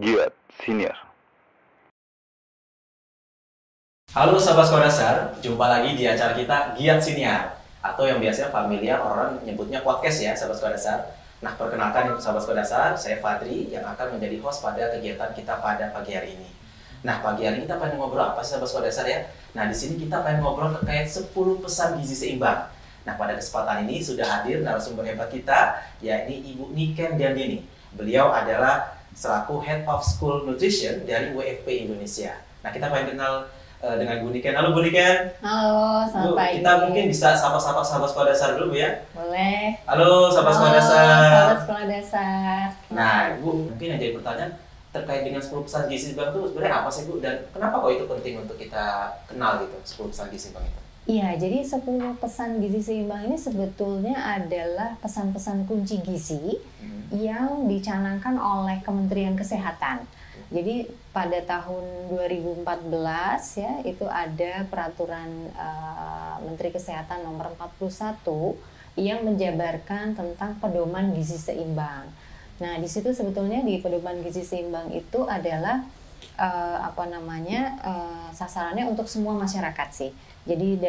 Giat Senior. Halo Sahabat Sekolah Dasar, jumpa lagi di acara kita Giat Siniar, atau yang biasanya familiar orang nyebutnya podcast ya Sahabat Sekolah Dasar. Nah, perkenalkan Sahabat Sekolah Dasar, saya Fadri yang akan menjadi host pada kegiatan kita pada pagi hari ini. Nah, pagi hari ini kita pengen ngobrol apa sih Sahabat Sekolah Dasar ya? Nah, di sini kita pengen ngobrol terkait 10 pesan gizi seimbang. Nah, pada kesempatan ini sudah hadir narasumber hebat kita, yakni Ibu Niken Diandini. Beliau adalah selaku Head of School Nutrition dari WFP Indonesia. Nah, kita pengen kenal dengan Bu Niken. Halo Bu Niken. Halo, selamat pagi. Kita mungkin bisa sapa-sapa sahabat sekolah dasar dulu Bu ya. Boleh. Halo sahabat sekolah dasar. Sahabat sekolah dasar. Nah Bu, mungkin yang jadi pertanyaan terkait dengan 10 pesan gizi seimbang itu sebenarnya apa sih Bu? Dan kenapa kok itu penting untuk kita kenal gitu, 10 pesan gizi seimbang itu? Iya, jadi 10 pesan gizi seimbang ini sebetulnya adalah pesan-pesan kunci gizi yang dicanangkan oleh Kementerian Kesehatan. Jadi pada tahun 2014 ya itu ada peraturan Menteri Kesehatan nomor 41 yang menjabarkan tentang pedoman gizi seimbang. Nah, di situ sebetulnya di pedoman gizi seimbang itu adalah sasarannya untuk semua masyarakat sih. Jadi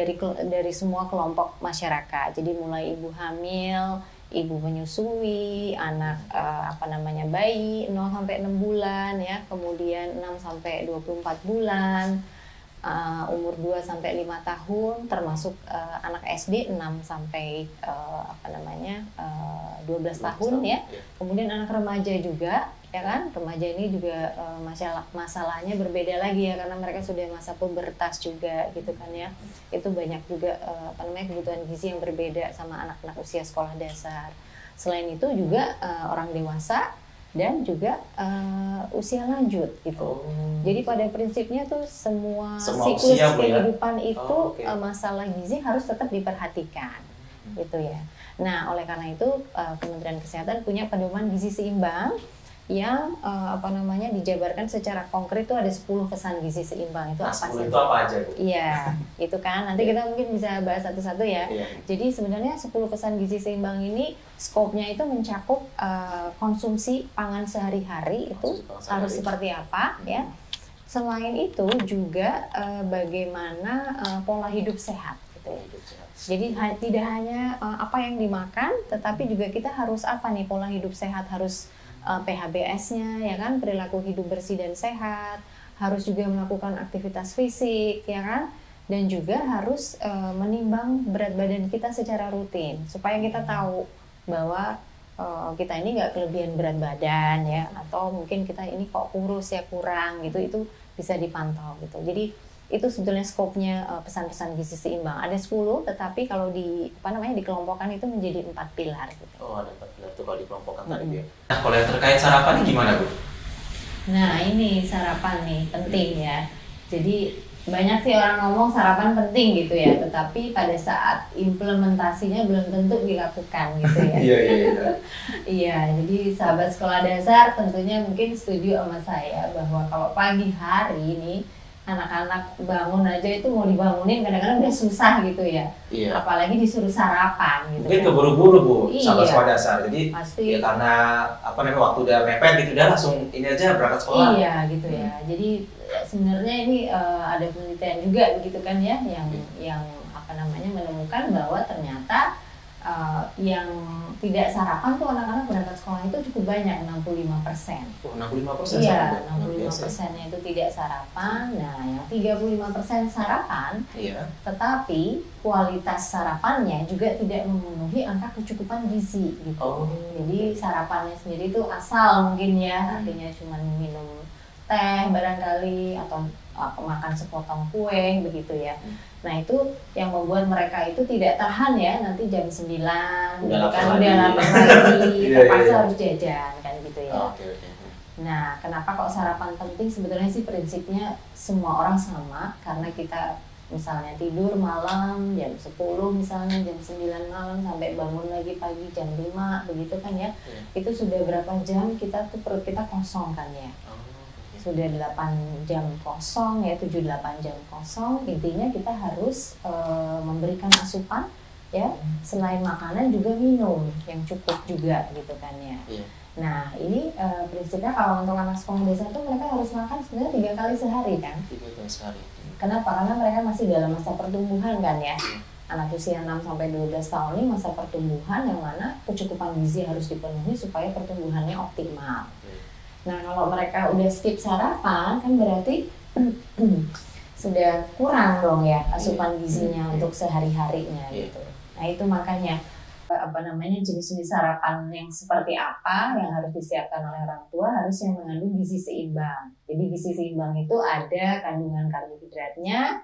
dari semua kelompok masyarakat. Jadi mulai ibu hamil, ibu menyusui, anak bayi 0 sampai 6 bulan ya, kemudian 6 sampai 24 bulan, umur 2 sampai 5 tahun termasuk anak SD 6 sampai 12 tahun ya. Kemudian anak remaja juga ya kan. Remaja ini juga masalahnya berbeda lagi ya karena mereka sudah masa pubertas juga gitu kan ya. Itu banyak juga kebutuhan gizi yang berbeda sama anak-anak usia sekolah dasar. Selain itu juga orang dewasa dan juga usia lanjut gitu. Jadi pada prinsipnya tuh semua siklus kehidupan itu masalah gizi harus tetap diperhatikan gitu ya. Nah, oleh karena itu Kementerian Kesehatan punya pedoman gizi seimbang yang dijabarkan secara konkret itu ada 10 pesan gizi seimbang. Itu apa sih? Itu apa aja Bu? Iya, itu kan nanti kita mungkin bisa bahas satu-satu ya. Jadi sebenarnya 10 pesan gizi seimbang ini skopnya itu mencakup konsumsi pangan sehari-hari itu harus seperti apa ya. Selain itu juga bagaimana pola hidup sehat gitu. Jadi tidak hanya apa yang dimakan, tetapi juga kita harus apa nih pola hidup sehat, harus PHBS-nya ya kan, perilaku hidup bersih dan sehat, harus juga melakukan aktivitas fisik ya kan, dan juga harus menimbang berat badan kita secara rutin supaya kita tahu bahwa kita ini nggak kelebihan berat badan ya, atau mungkin kita ini kok kurus ya kurang gitu, itu bisa dipantau gitu. Jadi itu sebetulnya skopnya pesan-pesan gizi seimbang. Ada 10, tetapi kalau dikelompokkan itu menjadi 4 pilar gitu. Oh, ada 4 pilar tuh kalau dikelompokkan tadi ya. Nah, kalau yang terkait sarapan ini gimana Bu? Nah, ini sarapan nih penting ya. Jadi banyak sih orang ngomong sarapan penting gitu ya, tetapi pada saat implementasinya belum tentu dilakukan gitu ya. Iya, jadi sahabat sekolah dasar tentunya mungkin setuju sama saya bahwa kalau pagi hari ini anak-anak bangun aja itu mau dibangunin kadang-kadang udah susah gitu ya. Apalagi disuruh sarapan gitu. Mungkin kan. keburu-buru Bu, sahabat sekolah dasar. Jadi pasti. Ya karena waktu udah mepet gitu, udah langsung ini aja berangkat sekolah. Iya gitu ya. Jadi sebenarnya ini ada penelitian juga begitu kan ya, yang menemukan bahwa ternyata yang tidak sarapan tuh anak-anak berangkat sekolah itu cukup banyak, 65%. Oh, 65%? Iya, 65%-nya itu tidak sarapan. Nah, yang 35% sarapan, tetapi kualitas sarapannya juga tidak memenuhi angka kecukupan gizi gitu. Jadi sarapannya sendiri itu asal mungkin ya, artinya cuma minum teh barangkali atau makan sepotong kue begitu ya. Nah, itu yang membuat mereka itu tidak tahan ya, nanti jam 9 udah lapar lagi, terpaksa harus jajan kan gitu ya. Nah, kenapa kok sarapan penting? Sebetulnya sih prinsipnya semua orang sama, karena kita misalnya tidur malam jam 10 misalnya, jam 9 malam sampai bangun lagi pagi jam 5 begitu kan ya. Itu sudah berapa jam perut kita kosong kan ya. Sudah 8 jam kosong ya, 7-8 jam kosong. Intinya kita harus memberikan asupan ya, selain makanan juga minum yang cukup juga gitu kan ya. Nah, ini prinsipnya kalau untuk anak sekolah desa itu mereka harus makan sebenarnya 3 kali sehari kan? 3 kali sehari. Kenapa? Karena mereka masih dalam masa pertumbuhan kan ya. Anak usia 6-12 tahun ini masa pertumbuhan yang mana kecukupan gizi harus dipenuhi supaya pertumbuhannya optimal. Nah, kalau mereka udah skip sarapan kan berarti sudah kurang dong ya asupan gizinya untuk sehari-harinya gitu. Nah, itu makanya jenis-jenis sarapan yang seperti apa yang harus disiapkan oleh orang tua harus yang mengandung gizi seimbang. Jadi gizi seimbang itu ada kandungan karbohidratnya,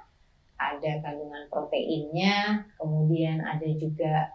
ada kandungan proteinnya, kemudian ada juga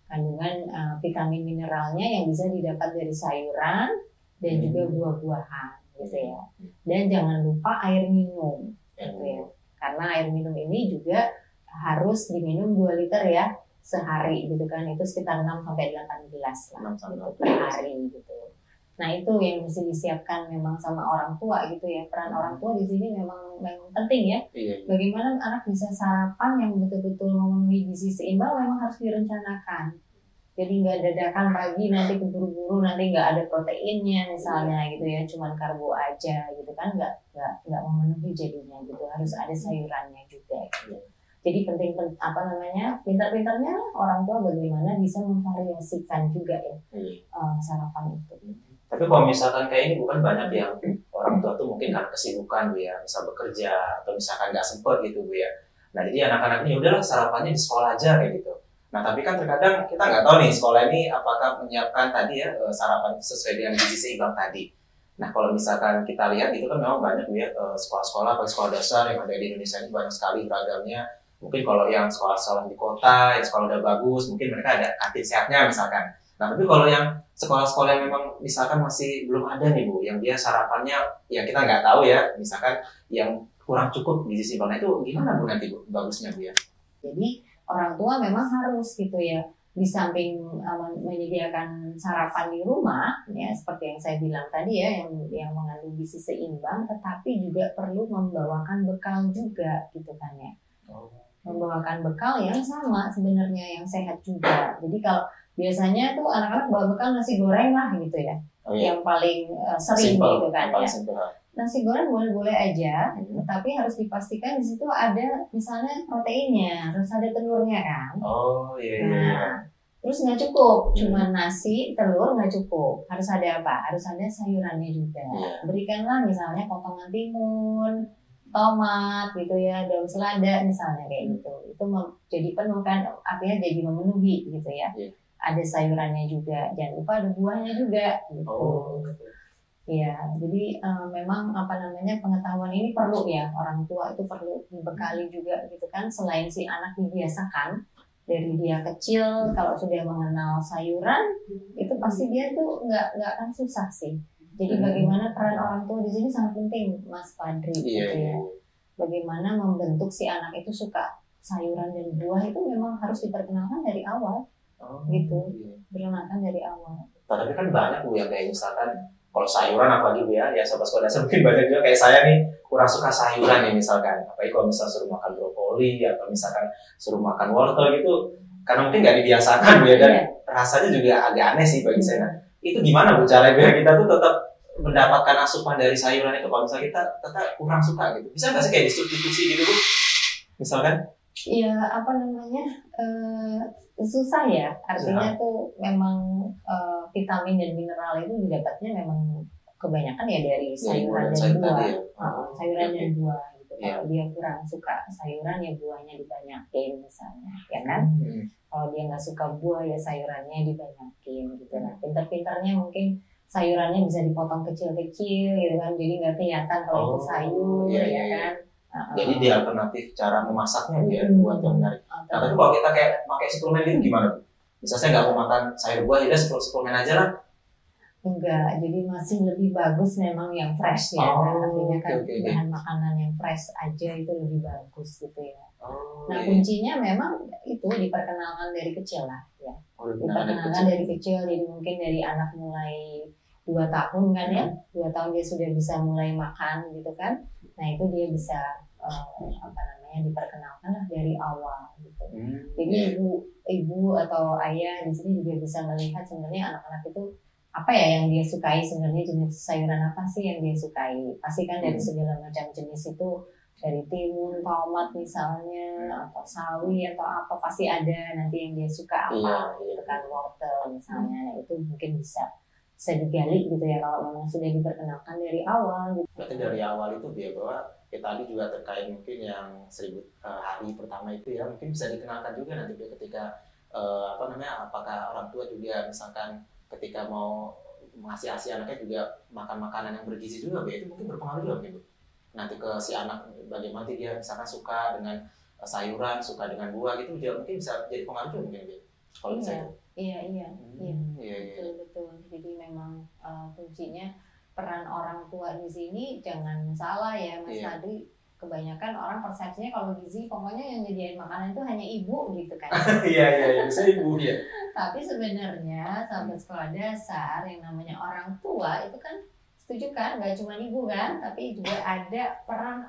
kandungan vitamin mineralnya yang bisa didapat dari sayuran dan juga buah-buahan gitu ya. Dan jangan lupa air minum gitu ya. Karena air minum ini juga harus diminum 2 liter ya sehari gitu kan. Itu sekitar 6-8 gelas lah gitu, per hari gitu. Nah, itu yang mesti disiapkan memang sama orang tua gitu ya. Peran orang tua di sini memang penting ya. Bagaimana anak bisa sarapan yang betul-betul memenuhi gizi seimbang memang harus direncanakan. Jadi nggak dadakan pagi nanti keburu-buru nanti nggak ada proteinnya misalnya gitu ya, cuman karbo aja gitu kan, nggak memenuhi jadinya gitu, harus ada sayurannya juga gitu. Jadi pintar-pintarnya orang tua bagaimana bisa memvariasikan juga ya sarapan itu. Tapi kalau misalkan kayak ini bukan banyak yang orang tua tuh mungkin karena kesibukan Bu ya, misal bekerja atau misalkan nggak sempet gitu Bu ya. Nah jadi anak-anak ini udahlah sarapannya di sekolah aja kayak gitu. Nah tapi kan terkadang kita nggak tahu nih sekolah ini apakah menyiapkan tadi ya sarapan sesuai dengan gizi seimbang tadi. Nah kalau misalkan kita lihat itu kan memang banyak ya sekolah-sekolah atau sekolah dasar yang ada di Indonesia ini banyak sekali beragamnya. Mungkin kalau yang sekolah-sekolah di kota, yang sekolah udah bagus, mungkin mereka ada kantin sehatnya misalkan. Nah tapi kalau yang sekolah-sekolah yang memang misalkan masih belum ada nih Bu, yang dia sarapannya ya kita nggak tahu ya, misalkan yang kurang cukup gizi seimbang itu gimana Bu nanti Bu bagusnya Bu ya? Jadi orang tua memang harus gitu ya, di samping menyediakan sarapan di rumah ya seperti yang saya bilang tadi ya yang mengandung gizi seimbang, tetapi juga perlu membawakan bekal juga gitu kan ya. Membawakan bekal yang sama sebenarnya, yang sehat juga. Jadi kalau biasanya tuh anak-anak bawa bekal nasi goreng lah gitu ya, yang paling sering gitu kan ya. Nasi goreng boleh-boleh aja, tapi harus dipastikan di situ ada misalnya proteinnya, harus ada telurnya kan. Nah, terus nggak cukup, cuma nasi, telur nggak cukup. Harus ada apa? Harus ada sayurannya juga. Berikanlah misalnya potongan timun, tomat gitu ya, daun selada misalnya kayak gitu. Itu jadi penuh kan, artinya jadi memenuhi gitu ya. Ada sayurannya juga, jangan lupa ada buahnya juga gitu. Ya, jadi memang pengetahuan ini perlu ya, orang tua itu perlu dibekali juga gitu kan. Selain si anak dibiasakan dari dia kecil, kalau sudah mengenal sayuran itu pasti dia tuh nggak akan susah sih. Jadi bagaimana peran orang tua di sini sangat penting, Mas Fadri gitu ya. Bagaimana membentuk si anak itu suka sayuran dan buah itu memang harus diperkenalkan dari awal, gitu, diperkenalkan dari awal. Tapi kan banyak Bu yang kayak misalkan kalau sayuran apalagi Bu ya sobat sekolah dasar mungkin banyak juga kayak saya nih kurang suka sayuran nih misalkan. Apalagi kalau misalnya suruh makan brokoli atau misalkan suruh makan wortel gitu, karena mungkin nggak dibiasakan Bu ya, dan rasanya juga agak aneh sih bagi saya. Itu gimana Bu cara biar kita tuh tetap mendapatkan asupan dari sayuran itu kalau misalnya kita tetap kurang suka gitu? Bisa nggak sih kayak disubstitusi gitu Bu? Misalkan? Ya susah ya, artinya tuh memang vitamin dan mineral itu didapatnya memang kebanyakan ya dari sayuran dan buah. Sayuran dan buah gitu. Kalau dia kurang suka sayuran ya buahnya dibanyakin misalnya, ya kan? Kalau dia nggak suka buah ya sayurannya dibanyakin gitu. Nah, pintar-pintarnya mungkin sayurannya bisa dipotong kecil-kecil gitu kan, jadi nggak kelihatan kalau itu sayur ya kan. Jadi di alternatif cara memasaknya ya buat yang menarik. Nah tapi kalau kita kayak pakai suplemen gitu gimana? Misalnya saya nggak mau makan sayur buah, jadi suplemen aja lah. Enggak, jadi masih lebih bagus memang yang fresh ya. Artinya kan bahan makanan yang fresh aja itu lebih bagus gitu ya. Nah kuncinya memang itu diperkenalkan dari kecil lah ya. Diperkenalkan dari kecil, jadi mungkin dari anak mulai 2 tahun kan ya, 2 tahun dia sudah bisa mulai makan gitu kan. Nah itu dia bisa diperkenalkan lah dari awal gitu. Jadi ibu atau ayah di sini juga bisa melihat sebenarnya anak-anak itu apa ya yang dia sukai sebenarnya, jenis sayuran apa sih yang dia sukai. Pasti kan dari segala macam jenis itu, dari timun, tomat misalnya, atau sawi atau apa, pasti ada nanti yang dia suka apa, gitu kan, wortel misalnya. Nah, itu mungkin bisa digali gitu ya kalau memang sudah diperkenalkan dari awal gitu. Berarti dari awal itu dia bahwa tadi juga terkait mungkin yang 1000 hari pertama itu ya, mungkin bisa dikenalkan juga nanti ketika apakah orang tua juga misalkan ketika mau ngasih anaknya juga makan makanan yang bergizi juga, itu mungkin berpengaruh juga mungkin Bu. Nanti ke si anak bagaimana dia misalkan suka dengan sayuran, suka dengan buah gitu, juga mungkin bisa jadi pengaruh juga mungkin Bu. Kalau Iya. Betul. Jadi memang kuncinya peran orang tua di sini jangan salah ya Mas Fadri. Kebanyakan orang persepsinya kalau gizi pokoknya yang nyediain makanan itu hanya ibu gitu kan. Iya, bisa ibu ya. Tapi sebenarnya sahabat sekolah dasar yang namanya orang tua itu kan, setuju kan, nggak cuma ibu kan, tapi juga ada peran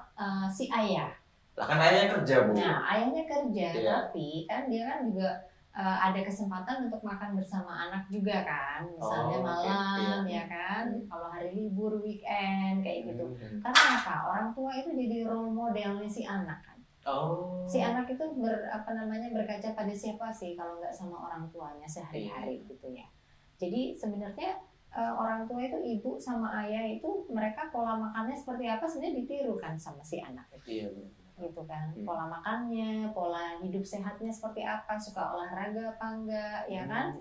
si ayah. Lah kan ayahnya kerja Bu. Nah ayahnya kerja, tapi kan dia kan juga ada kesempatan untuk makan bersama anak juga kan, misalnya malam ya kan, kalau hari libur, weekend kayak gitu. Karena apa? Orang tua itu jadi role modelnya si anak kan. Si anak itu berkaca pada siapa sih kalau nggak sama orang tuanya sehari-hari gitu ya. Jadi sebenarnya orang tua itu, ibu sama ayah itu, mereka pola makannya seperti apa sebenarnya ditiru kan sama si anak itu. Gitu kan, pola makannya, pola hidup sehatnya seperti apa, suka olahraga apa enggak, ya kan?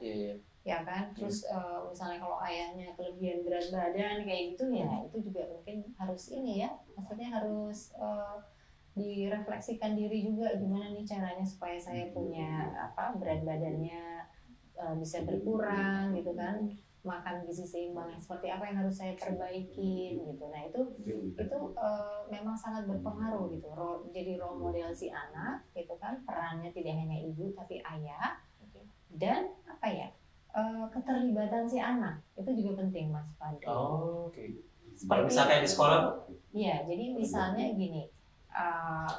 Ya kan, terus misalnya kalau ayahnya kelebihan berat badan kayak gitu ya, itu juga mungkin harus ini ya, maksudnya harus direfleksikan diri juga, gimana nih caranya supaya saya punya berat badannya bisa berkurang gitu kan, makan gizi seimbang yang seperti apa yang harus saya perbaikin gitu. Nah itu memang sangat berpengaruh gitu. Jadi role model si anak gitu kan, perannya tidak hanya ibu tapi ayah, dan keterlibatan si anak itu juga penting Mas Fadri. Seperti misalnya di sekolah Bu? Iya, jadi misalnya gini,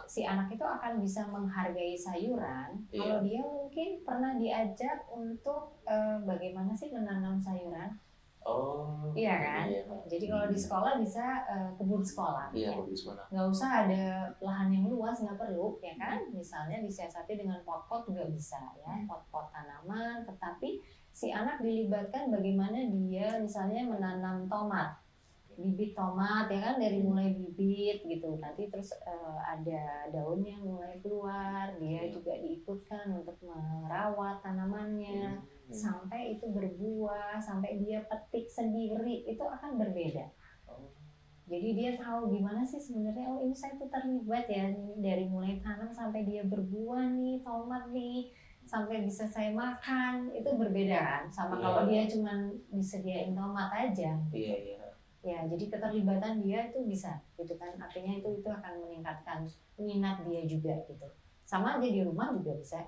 si anak itu akan bisa menghargai sayuran kalau dia mungkin pernah diajak untuk bagaimana sih menanam sayuran. Iya kan? Jadi kalau di sekolah bisa kebun sekolah. Kebun sekolah. Nggak usah ada lahan yang luas, nggak perlu ya kan? Misalnya disiasati dengan pot-pot juga bisa ya, pot-pot tanaman. Tetapi si anak dilibatkan bagaimana dia misalnya menanam tomat. Bibit tomat ya kan, dari mulai bibit gitu, nanti terus ada daunnya mulai keluar, dia juga diikutkan untuk merawat tanamannya sampai itu berbuah, sampai dia petik sendiri, itu akan berbeda. Jadi dia tahu gimana sih sebenarnya, ini saya tuh terlibat ya, dari mulai tanam sampai dia berbuah nih, tomat nih, sampai bisa saya makan, itu berbeda kan sama kalau dia cuma disediain tomat aja gitu. Ya, jadi keterlibatan dia itu bisa gitu kan, artinya itu akan meningkatkan minat dia juga gitu. Sama aja di rumah juga bisa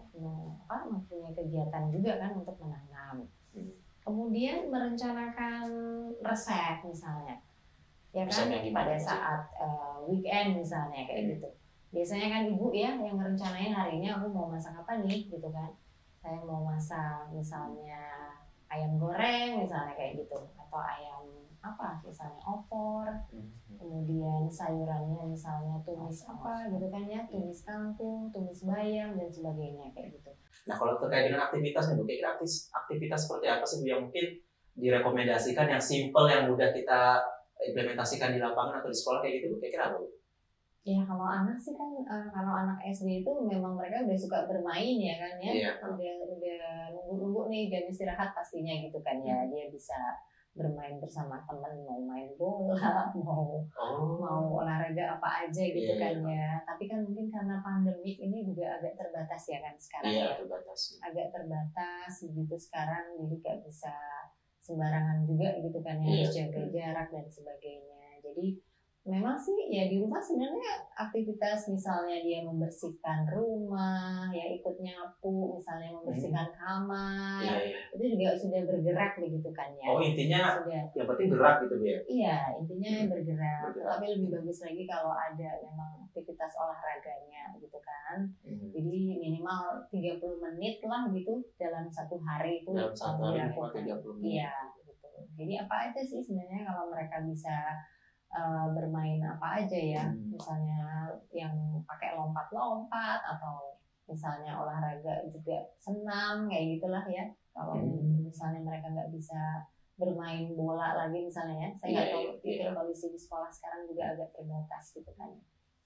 mempunyai kegiatan juga kan untuk menanam. Kemudian merencanakan resep misalnya, ya kan, pada saat weekend misalnya kayak gitu. Biasanya kan ibu ya yang ngerencanain harinya, aku mau masak apa nih gitu kan. Saya mau masak misalnya ayam goreng misalnya kayak gitu, atau ayam misalnya opor, kemudian sayurannya misalnya tumis apa gitu kan ya, tumis kangkung, tumis bayam dan sebagainya kayak gitu. Nah kalau terkait dengan aktivitasnya Bu, kira-kira aktivitas seperti apa sih Bu yang mungkin direkomendasikan, yang simple, yang mudah kita implementasikan di lapangan atau di sekolah kayak gitu Bu, kira-kira apa Bu? Ya kalau anak sih kan, kalau anak SD itu memang mereka udah suka bermain ya kan ya, udah nunggu nih jam istirahat pastinya gitu kan ya, dia bisa bermain bersama teman, mau main bola, mau olahraga apa aja gitu kan ya. Tapi kan mungkin karena pandemik ini juga agak terbatas ya kan sekarang agak terbatas gitu sekarang, jadi gak bisa sembarangan juga gitu kan ya, harus jaga jarak dan sebagainya. Jadi memang sih ya di rumah sebenarnya aktivitas misalnya dia membersihkan rumah ya, ikut nyapu misalnya, membersihkan kamar, itu juga sudah bergerak begitu kan ya. Intinya yang penting gerak gitu ya. Iya, intinya bergerak. Tapi lebih bagus lagi kalau ada memang aktivitas olahraganya gitu kan. Jadi minimal 30 menit lah gitu dalam satu hari itu dalam satu hari 30 menit. Iya gitu. Jadi apa aja sih sebenarnya kalau mereka bisa bermain apa aja ya, misalnya yang pakai lompat-lompat atau misalnya olahraga juga senam kayak gitulah ya. Kalau misalnya mereka nggak bisa bermain bola lagi misalnya ya, saya nggak tahu pikir kondisi di sekolah sekarang juga agak terbatas gitu kan.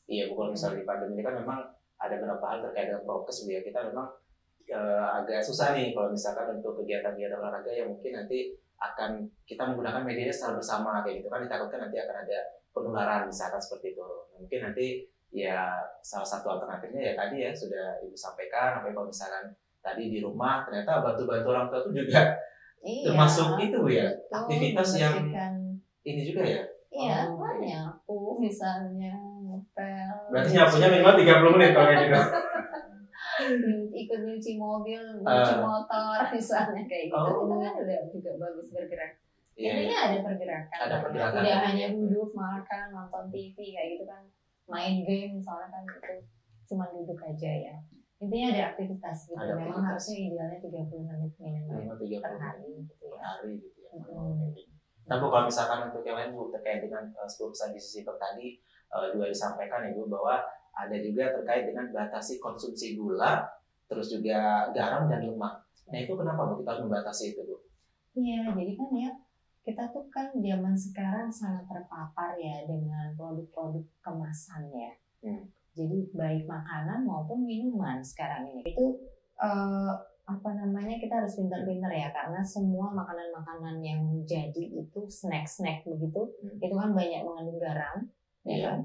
Iya, bukan misalnya di pandemi ini kan memang ada beberapa hal terkait dengan prokes ya, kita memang agak susah nih kalau misalkan untuk kegiatan-kegiatan olahraga yang mungkin nanti akan kita menggunakan media secara bersama kayak gitu kan, ditakutkan nanti akan ada penularan misalkan seperti itu. Mungkin nanti ya salah satu alternatifnya ya tadi ya sudah Ibu sampaikan, apa kalau misalkan tadi di rumah ternyata bantu-bantu orang tua itu juga termasuk itu ya, aktivitas yang ini juga ya. Iya, nyapu misalnya, ngepel. Berarti nyapunya minimal 30 menit kalau kayak gitu. Ikut nyuci mobil, nyuci motor misalnya kayak gitu. Itu kan udah juga bagus bergerak. Intinya ada pergerakan. Ada pergerakan. Tidak hanya duduk, makan, nonton TV kayak gitu kan. Main game misalnya kan itu cuma duduk aja ya. Intinya ada aktivitas gitu. Memang harusnya idealnya 30 menit minimal per hari gitu ya. Nah Bu, kalau misalkan untuk yang lain Bu, terkait dengan 10 pesan gizi seimbang tadi juga disampaikan ya Bu, bahwa ada juga terkait dengan batasi konsumsi gula, terus juga garam dan lemak. Nah itu kenapa Bu kita harus membatasi itu Bu? Iya, jadi kan ya kita tuh kan zaman sekarang sangat terpapar ya dengan produk-produk kemasan ya. Jadi baik makanan maupun minuman sekarang ini itu kita harus pintar-pintar ya, karena semua makanan-makanan yang jadi itu snack begitu, itu kan banyak mengandung garam, ya kan?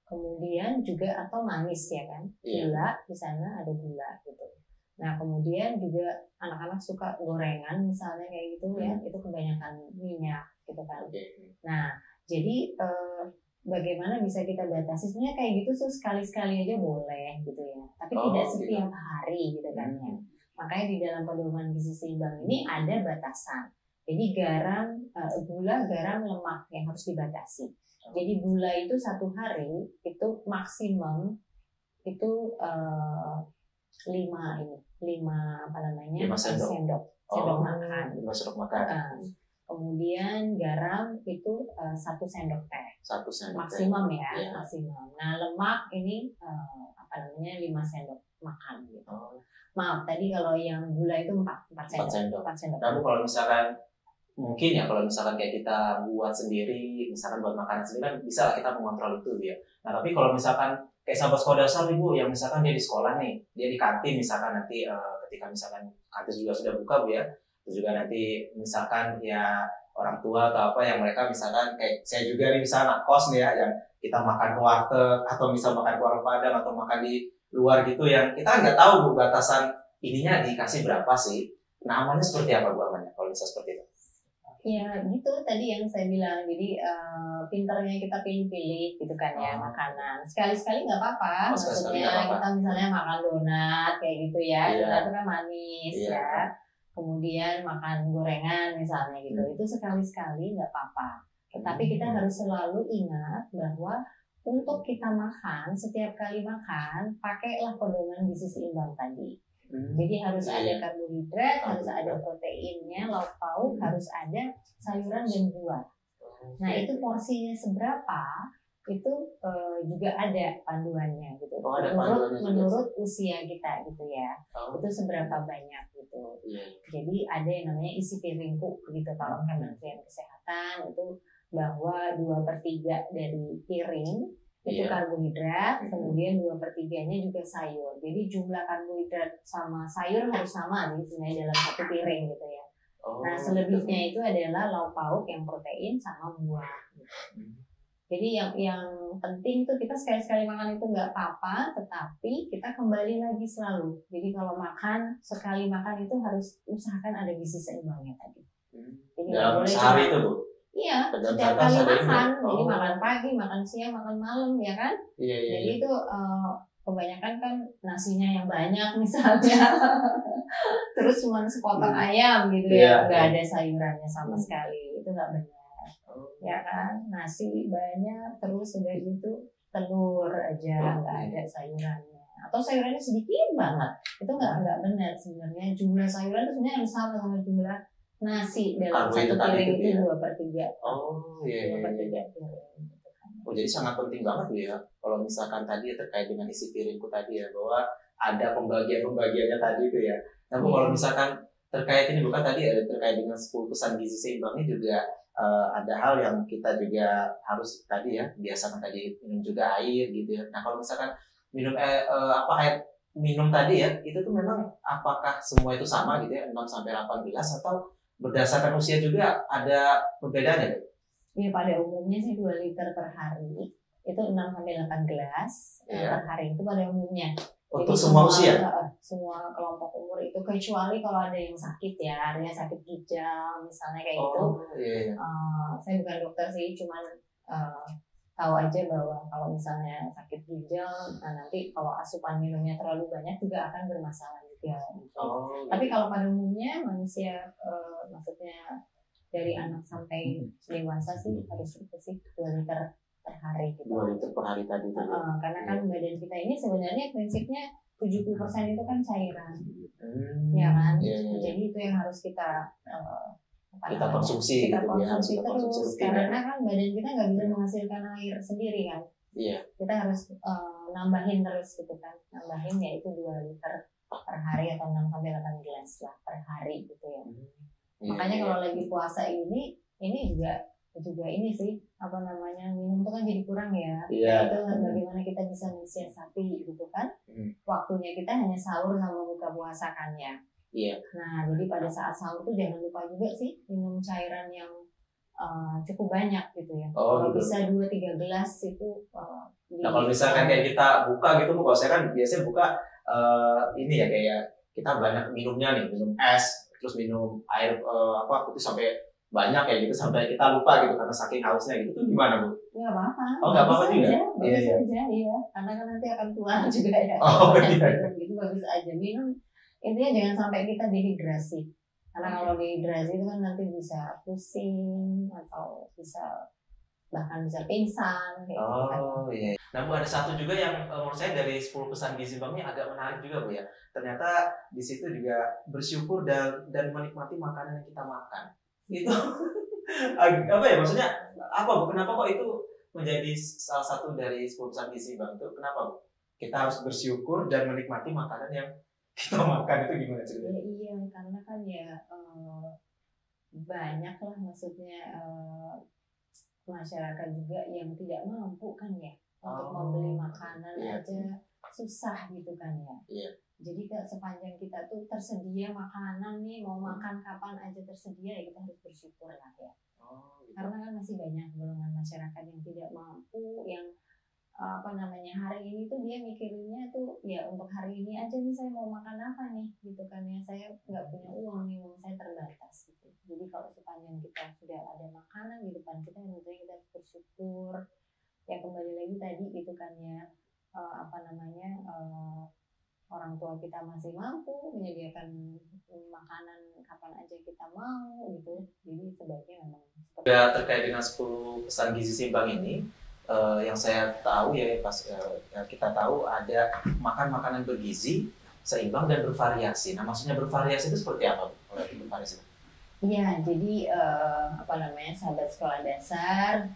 Kemudian juga atau manis ya kan, gula di sana ada gula gitu. Nah kemudian juga anak-anak suka gorengan misalnya kayak gitu ya, itu kebanyakan minyak gitu kan. Nah jadi bagaimana bisa kita batasi? Sebenarnya kayak gitu tuh sekali-sekali aja boleh gitu ya, tapi tidak setiap hari gitu kan ya. Makanya di dalam pedoman gizi seimbang ini ada batasan. Jadi garam, gula, garam, lemak yang harus dibatasi. Jadi gula itu satu hari itu maksimum itu 5 sendok makan. 5 sendok makan. Kemudian garam itu 1 sendok teh. 1 sendok maksimum teh. Ya, maksimum. Nah lemak ini 5 sendok makan gitu. Maaf, tadi kalau yang gula itu 4 sendok. Nah, kalau misalkan mungkin ya kalau misalkan kayak kita buat sendiri, misalkan buat makanan sendiri kan bisa lah kita mengontrol itu ya. Nah, tapi kalau misalkan kayak sahabat sekolah dasar Ibu yang misalkan dia di sekolah nih, dia di kantin misalkan nanti ketika misalkan kantin juga sudah buka Bu ya. Terus juga nanti misalkan ya orang tua atau apa yang mereka misalkan kayak saya juga nih misalkan kos nih ya, yang kita makan ke warteg atau misal makan ke warung Padang atau makan di luar gitu yang kita nggak tahu Bu batasan ininya dikasih berapa sih. Nah amannya seperti apa Bu amannya kalau bisa seperti itu? Ya gitu tadi yang saya bilang, jadi pinternya kita pilih-pilih gitu kan ya makanan. Sekali-sekali nggak apa-apa, maksudnya kita misalnya makan donat kayak gitu ya, donat itu kan manis ya. Kemudian makan gorengan misalnya gitu, itu sekali-sekali nggak apa-apa. Tetapi kita harus selalu ingat bahwa untuk kita makan, setiap kali makan, pakailah pedoman gizi seimbang tadi. Jadi harus ada karbohidrat, harus ada proteinnya, lauk pauk, harus ada sayuran dan buah. Nah itu porsinya seberapa, itu juga ada panduannya gitu. Menurut usia kita gitu ya, itu seberapa banyak gitu. Jadi ada yang namanya isi piringku gitu kalau Kementerian Kesehatan itu, bahwa 2/3 dari piring itu karbohidrat, kemudian 2/3-nya juga sayur. Jadi jumlah karbohidrat sama sayur harus sama sih sebenarnya dalam satu piring gitu ya. Nah selebihnya itu adalah lauk pauk yang protein sama buah. Jadi yang penting tuh kita sekali-sekali makan itu nggak apa-apa, tetapi kita kembali lagi selalu. Jadi kalau makan, sekali makan itu harus usahakan ada gizi seimbangnya tadi. Jadi dalam sehari itu Bu? Iya, setiap kali makan. Jadi makan pagi, makan siang, makan malam ya kan? Jadi itu kebanyakan kan nasinya yang banyak misalnya. Terus cuma sepotong ayam gitu ya, nggak ada sayurannya sama sekali. Itu nggak benar. Ya kan, nasi banyak terus udah gitu telur aja, nggak ada sayurannya atau sayurannya sedikit banget, itu nggak benar sebenarnya. Jumlah sayuran itu sebenarnya harus sama jumlah nasi dalam karbohidrat satu piring itu itu ya? 2/3. Oh iya. 2/3 piring. Oh jadi sangat penting banget Bu ya, kalau misalkan tadi terkait dengan isi piringku tadi ya, bahwa ada pembagiannya tadi itu ya. Nah Bu, kalau misalkan terkait ini bukan tadi ada terkait dengan 10 pesan gizi seimbang ini juga ada hal yang kita juga harus tadi ya biasakan tadi minum juga air gitu ya. Nah kalau misalkan minum air minum tadi ya itu tuh memang apakah semua itu sama gitu ya 6 sampai 18 atau berdasarkan usia juga ada perbedaannya Bu? Ya pada umumnya sih 2 liter per hari itu 6 sampai 8 gelas per hari itu pada umumnya. Untuk semua usia? Semua kelompok umur itu, kecuali kalau ada yang sakit ya, artinya sakit ginjal misalnya kayak gitu. Saya bukan dokter sih, cuman tahu aja bahwa kalau misalnya sakit ginjal, nanti kalau asupan minumnya terlalu banyak juga akan bermasalah juga. Tapi kalau pada umumnya manusia, maksudnya dari anak sampai dewasa sih harus itu sih 2 liter per hari gitu. 2 liter per hari tadi. Karena kan badan kita ini sebenarnya prinsipnya 70% itu kan cairan. Ya kan? Jadi itu yang harus kita konsumsi. Kita konsumsi terus karena kan badan kita nggak bisa menghasilkan air sendiri kan. Iya. Kita harus nambahin terus gitu kan. Nambahin yaitu 2 liter per hari atau 6 sampai 8 gelas lah per hari gitu ya. Makanya kalau lagi puasa ini juga ini sih minum itu kan jadi kurang ya. Itu bagaimana kita bisa mensiasati gitu kan. Waktunya kita hanya sahur sama buka puasa kan ya. Nah jadi pada saat sahur tuh jangan lupa juga sih minum cairan yang cukup banyak gitu ya. Kalau bisa 2-3 gelas itu. Nah kalau misalkan kayak kita buka gitu, kalau saya kan biasanya buka ini ya kayak kita banyak minumnya nih, minum es, terus minum air putih sampai banyak kayak gitu sampai kita lupa gitu karena saking hausnya gitu. Tuh gimana Bu? Nggak apa-apa. Oh nggak apa-apa juga. Bagus aja, iya. Karena kan nanti akan tua juga ya. Gitu bagus aja minum. Intinya jangan sampai kita dehidrasi. Karena kalau dehidrasi itu kan nanti bisa pusing atau bahkan bisa pingsan. Iya. Nah Bu, ada satu juga yang menurut saya dari 10 pesan gizi seimbang ini agak menarik juga Bu ya. Ternyata di situ juga bersyukur dan menikmati makanan yang kita makan. Itu apa ya maksudnya apa Bu? Kenapa kok itu menjadi salah satu dari 10 pesan gizi seimbang itu? Kenapa Bu? Kita harus bersyukur dan menikmati makanan yang kita makan, itu gimana ceritanya? Iya, karena kan ya banyak lah maksudnya masyarakat juga yang tidak mampu kan ya untuk membeli makanan aja susah gitu kan ya. Jadi sepanjang kita tuh tersedia makanan nih, mau makan kapan aja tersedia ya kita harus bersyukur lah ya. Karena kan masih banyak golongan masyarakat yang tidak mampu, yang hari ini tuh dia mikirinnya tuh ya untuk hari ini aja nih saya mau makan apa nih gitu kan ya, saya nggak punya uang nih, uang saya terbatas gitu. Jadi kalau sepanjang kita sudah ada makanan di depan kita, tentunya kita harus bersyukur. Ya kembali lagi tadi gitu kan ya, orang tua kita masih mampu menyediakan makanan kapan aja kita mau gitu. Jadi sebaiknya memang terkait dengan 10 pesan gizi seimbang ini, yang saya tahu ya kita tahu ada makan makanan bergizi, seimbang dan bervariasi. Nah maksudnya bervariasi itu seperti apa Bu? Bervariasi? Iya, jadi sahabat sekolah dasar,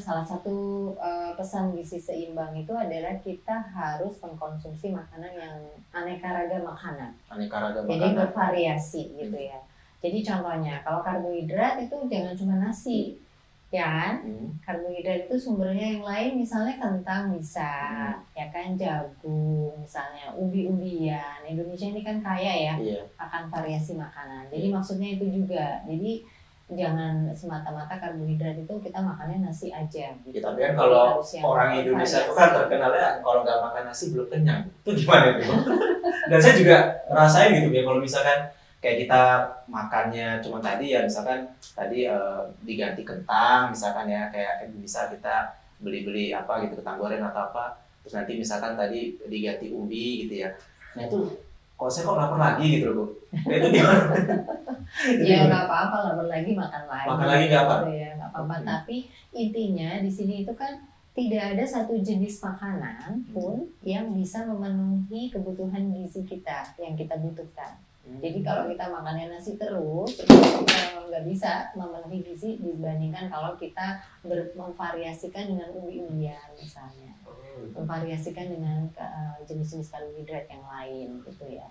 salah satu pesan gizi seimbang itu adalah kita harus mengkonsumsi makanan yang aneka ragam makanan. Jadi bervariasi gitu ya. Jadi contohnya kalau karbohidrat itu jangan cuma nasi, ya kan? Karbohidrat itu sumbernya yang lain, misalnya kentang bisa, ya kan, jagung misalnya, umbi-umbian. Indonesia ini kan kaya ya akan variasi makanan. Jadi maksudnya itu juga. Jadi jangan semata-mata karbohidrat itu kita makannya nasi aja. Gitu. Tapi kan kalau orang Indonesia itu kan terkenalnya kalau nggak makan nasi belum kenyang. Itu gimana itu? Dan saya juga ngerasain gitu ya, kalau misalkan kayak kita makannya cuma tadi ya, misalkan tadi diganti kentang misalkan ya, kayak bisa kita beli apa gitu, kentang goreng atau apa, terus nanti misalkan tadi diganti ubi gitu ya. Nah itu kok saya lapar lagi gitu loh Bu. Nah, itu gimana? Ya nggak apa-apa, lapar lagi makan lagi. Makan lagi nggak apa? Ya nggak apa-apa. Tapi intinya di sini itu kan tidak ada satu jenis makanan pun yang bisa memenuhi kebutuhan gizi kita yang kita butuhkan. Jadi kalau kita makannya nasi terus, itu nggak bisa memenuhi gizi dibandingkan kalau kita memvariasikan dengan umbi-umbian misalnya, memvariasikan dengan jenis-jenis karbohidrat yang lain gitu ya.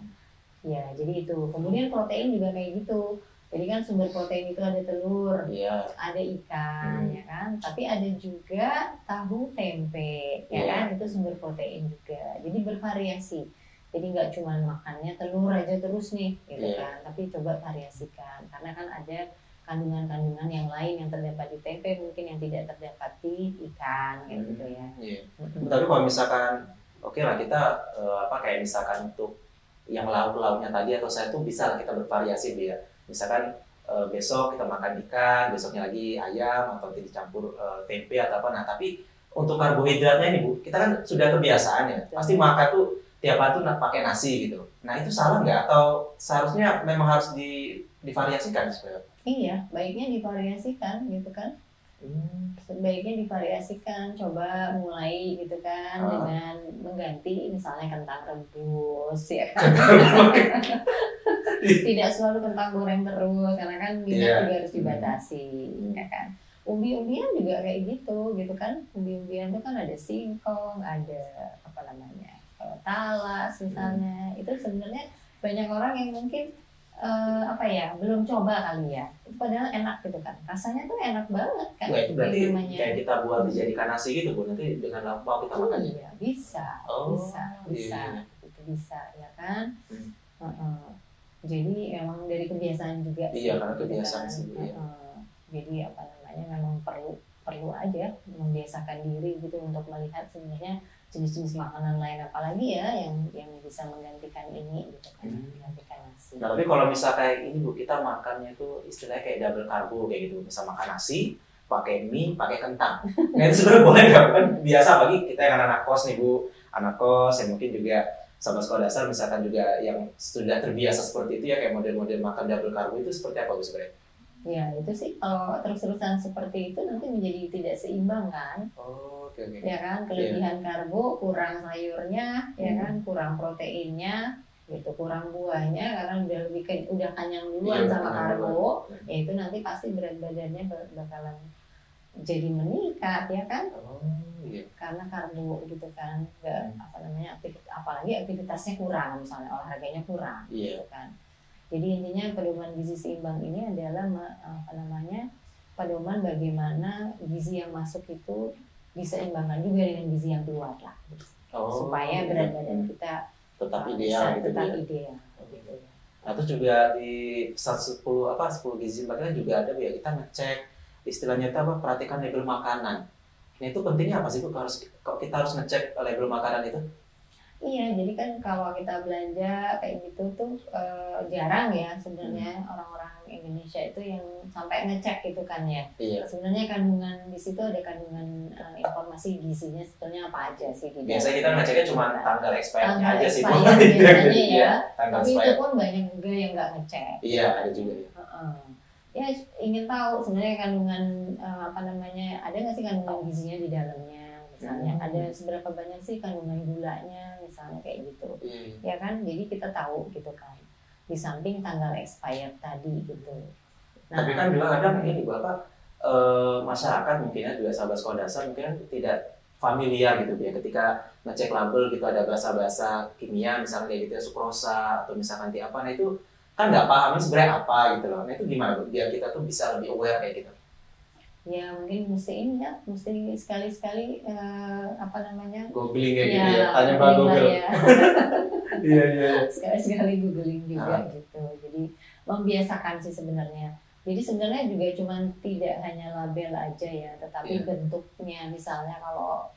Ya, jadi itu. Kemudian protein juga kayak gitu. Jadi kan sumber protein itu ada telur, ada ikan, ya kan. Tapi ada juga tahu, tempe, ya kan. Itu sumber protein juga. Jadi bervariasi. Jadi nggak cuma makannya telur aja terus nih, gitu kan. Tapi coba variasikan. Karena kan ada kandungan-kandungan yang lain yang terdapat di tempe mungkin yang tidak terdapat di ikan, gitu ya. Tapi kalau misalkan, oke lah kita kayak misalkan untuk yang lauk-lauknya tadi atau saya tuh bisa kita bervariasi biar misalkan besok kita makan ikan, besoknya lagi ayam atau dicampur tempe atau apa. Nah tapi untuk karbohidratnya ini Bu, kita kan sudah kebiasaan ya, pasti makan tuh tiap hari tuh pakai nasi gitu. Nah itu salah nggak atau seharusnya memang harus divariasikan supaya? Iya, baiknya divariasikan gitu kan. Sebaiknya divariasikan, coba mulai gitu kan dengan mengganti misalnya kentang rebus ya kan. Tidak selalu kentang goreng terus karena kan minyak juga harus dibatasi ya kan. Umbi-umbian juga kayak gitu kan. Umbi-umbian itu kan ada singkong, ada apa namanya talas misalnya. Itu sebenarnya banyak orang yang mungkin belum coba kali ya. Itu padahal enak gitu kan. Rasanya tuh enak banget kan. Itu berarti kayak kita buat dijadikan nasi gitu Bu, nanti dengan lauk kita makan. Iya, bisa. Itu bisa ya kan. Jadi memang dari kebiasaan juga sih. Iya, karena kebiasaan sih. Jadi memang perlu aja membiasakan diri gitu untuk melihat sebenarnya jenis-jenis makanan lain apalagi ya yang bisa menggantikan ini gitu kan, menggantikan nasi. Nah, tapi kalau misalnya kayak ini Bu, kita makannya itu istilahnya kayak double karbo kayak gitu. Bisa makan nasi, pakai mie, pakai kentang. Nah itu sebenarnya boleh nggak? Kan biasa bagi kita yang anak kos nih Bu, anak kos yang mungkin juga sama sekolah dasar misalkan juga yang sudah terbiasa seperti itu ya, kayak model-model makan double karbo itu seperti apa Bu sebenarnya? Ya itu sih kalau terus-terusan seperti itu nanti menjadi tidak seimbang kan. Okay. Ya kan, kelebihan karbo, kurang sayurnya, ya kan, kurang proteinnya, gitu, kurang buahnya karena udah kenyang duluan sama karbo, ya itu nanti pasti berat badannya bakalan jadi meningkat ya kan. Karena karbo gitu kan, apalagi aktivitasnya kurang, misalnya olahraganya kurang, gitu kan. Jadi intinya pedoman gizi seimbang ini adalah pedoman bagaimana gizi yang masuk itu diseimbangkan juga dengan gizi yang keluar lah, supaya berat badan kita tetap ideal gitu. Ideal. Nah itu juga di 10 gizi seimbang juga ada ya, kita ngecek istilahnya itu perhatikan label makanan. Nah itu pentingnya apa sih Bu, kalau kita harus ngecek label makanan itu? Iya, jadi kan kalau kita belanja kayak gitu tuh jarang ya sebenarnya orang-orang Indonesia itu yang sampai ngecek gitu kan ya. Sebenarnya kandungan di situ ada kandungan informasi gizinya sebetulnya apa aja sih. Biasanya kita ngeceknya cuma tanggal expirednya aja sih. Biasanya ya. Tapi itu pun banyak juga yang nggak ngecek. Iya, ada juga ya. Ya ingin tahu sebenarnya kandungan ada nggak sih kandungan gizinya di dalamnya. Misalnya ada seberapa banyak sih kandungan gulanya misalnya kayak gitu, ya kan, jadi kita tahu gitu kan, di samping tanggal expired tadi gitu. Tapi kan juga kadang ini Bapak masyarakat mungkin ya juga sahabat sekolah dasar mungkin tidak familiar gitu ya ketika ngecek label gitu ada bahasa-bahasa kimia misalnya kayak gitu ya, sukrosa atau misalkan apa, nah itu kan nggak paham sebenarnya apa gitu loh. Nah itu gimana Bu biar kita tuh bisa lebih aware kayak gitu? Ya mungkin mesti sekali-sekali googling kayak gitu ya, tanya Mbak Google. Iya. Sekali-sekali googling juga gitu. Jadi membiasakan sih sebenarnya. Jadi sebenarnya juga cuma tidak hanya label aja ya, tetapi bentuknya misalnya kalau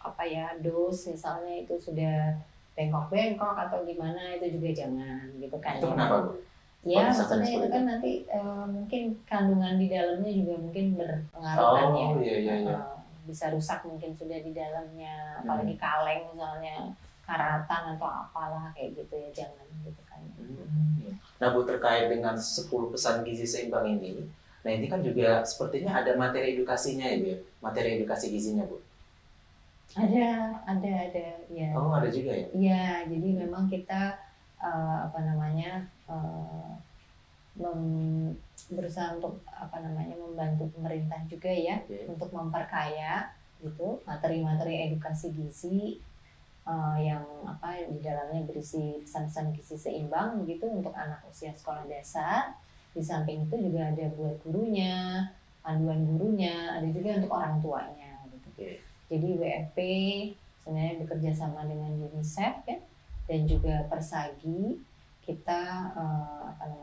dos misalnya itu sudah bengkok-bengkok atau gimana itu juga jangan gitu kan. Itu kenapa Bu? Ya, maksudnya itu kan nanti mungkin kandungan di dalamnya juga mungkin berpengaruh kan ya. Iya. Bisa rusak mungkin sudah di dalamnya, apalagi kaleng misalnya, karatan atau apalah kayak gitu ya, jangan gitu kan. Nah Bu, terkait dengan 10 pesan gizi seimbang ini, nah ini kan juga sepertinya ada materi edukasinya ya Bu ya? Materi edukasi gizinya Bu? Ada ya. Oh ada juga ya? Iya, jadi memang kita berusaha untuk membantu pemerintah juga ya, untuk memperkaya gitu materi-materi edukasi gizi yang di dalamnya berisi pesan-pesan gizi seimbang begitu untuk anak usia sekolah dasar. Di samping itu juga ada buat gurunya, panduan gurunya, ada juga untuk orang tuanya gitu. Jadi WFP sebenarnya bekerja sama dengan UNICEF ya, dan juga Persagi. Kita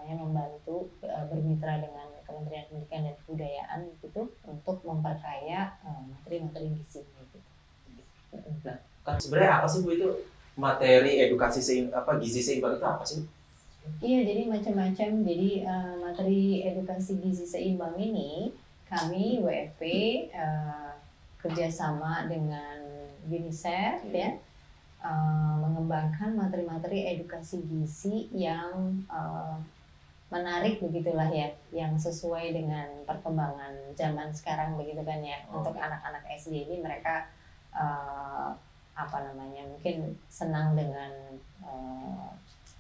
membantu bermitra dengan Kementerian Pendidikan dan Kebudayaan gitu untuk memperkaya materi-materi gizi gitu. Nah, kan sebenarnya apa sih Bu itu materi edukasi gizi seimbang itu apa sih? Iya, jadi macam-macam. Jadi materi edukasi gizi seimbang ini kami WFP kerjasama dengan UNICEF ya, mengembangkan materi-materi edukasi gizi yang menarik begitulah ya, yang sesuai dengan perkembangan zaman sekarang begitu kan ya. Untuk anak-anak SD ini mereka mungkin senang dengan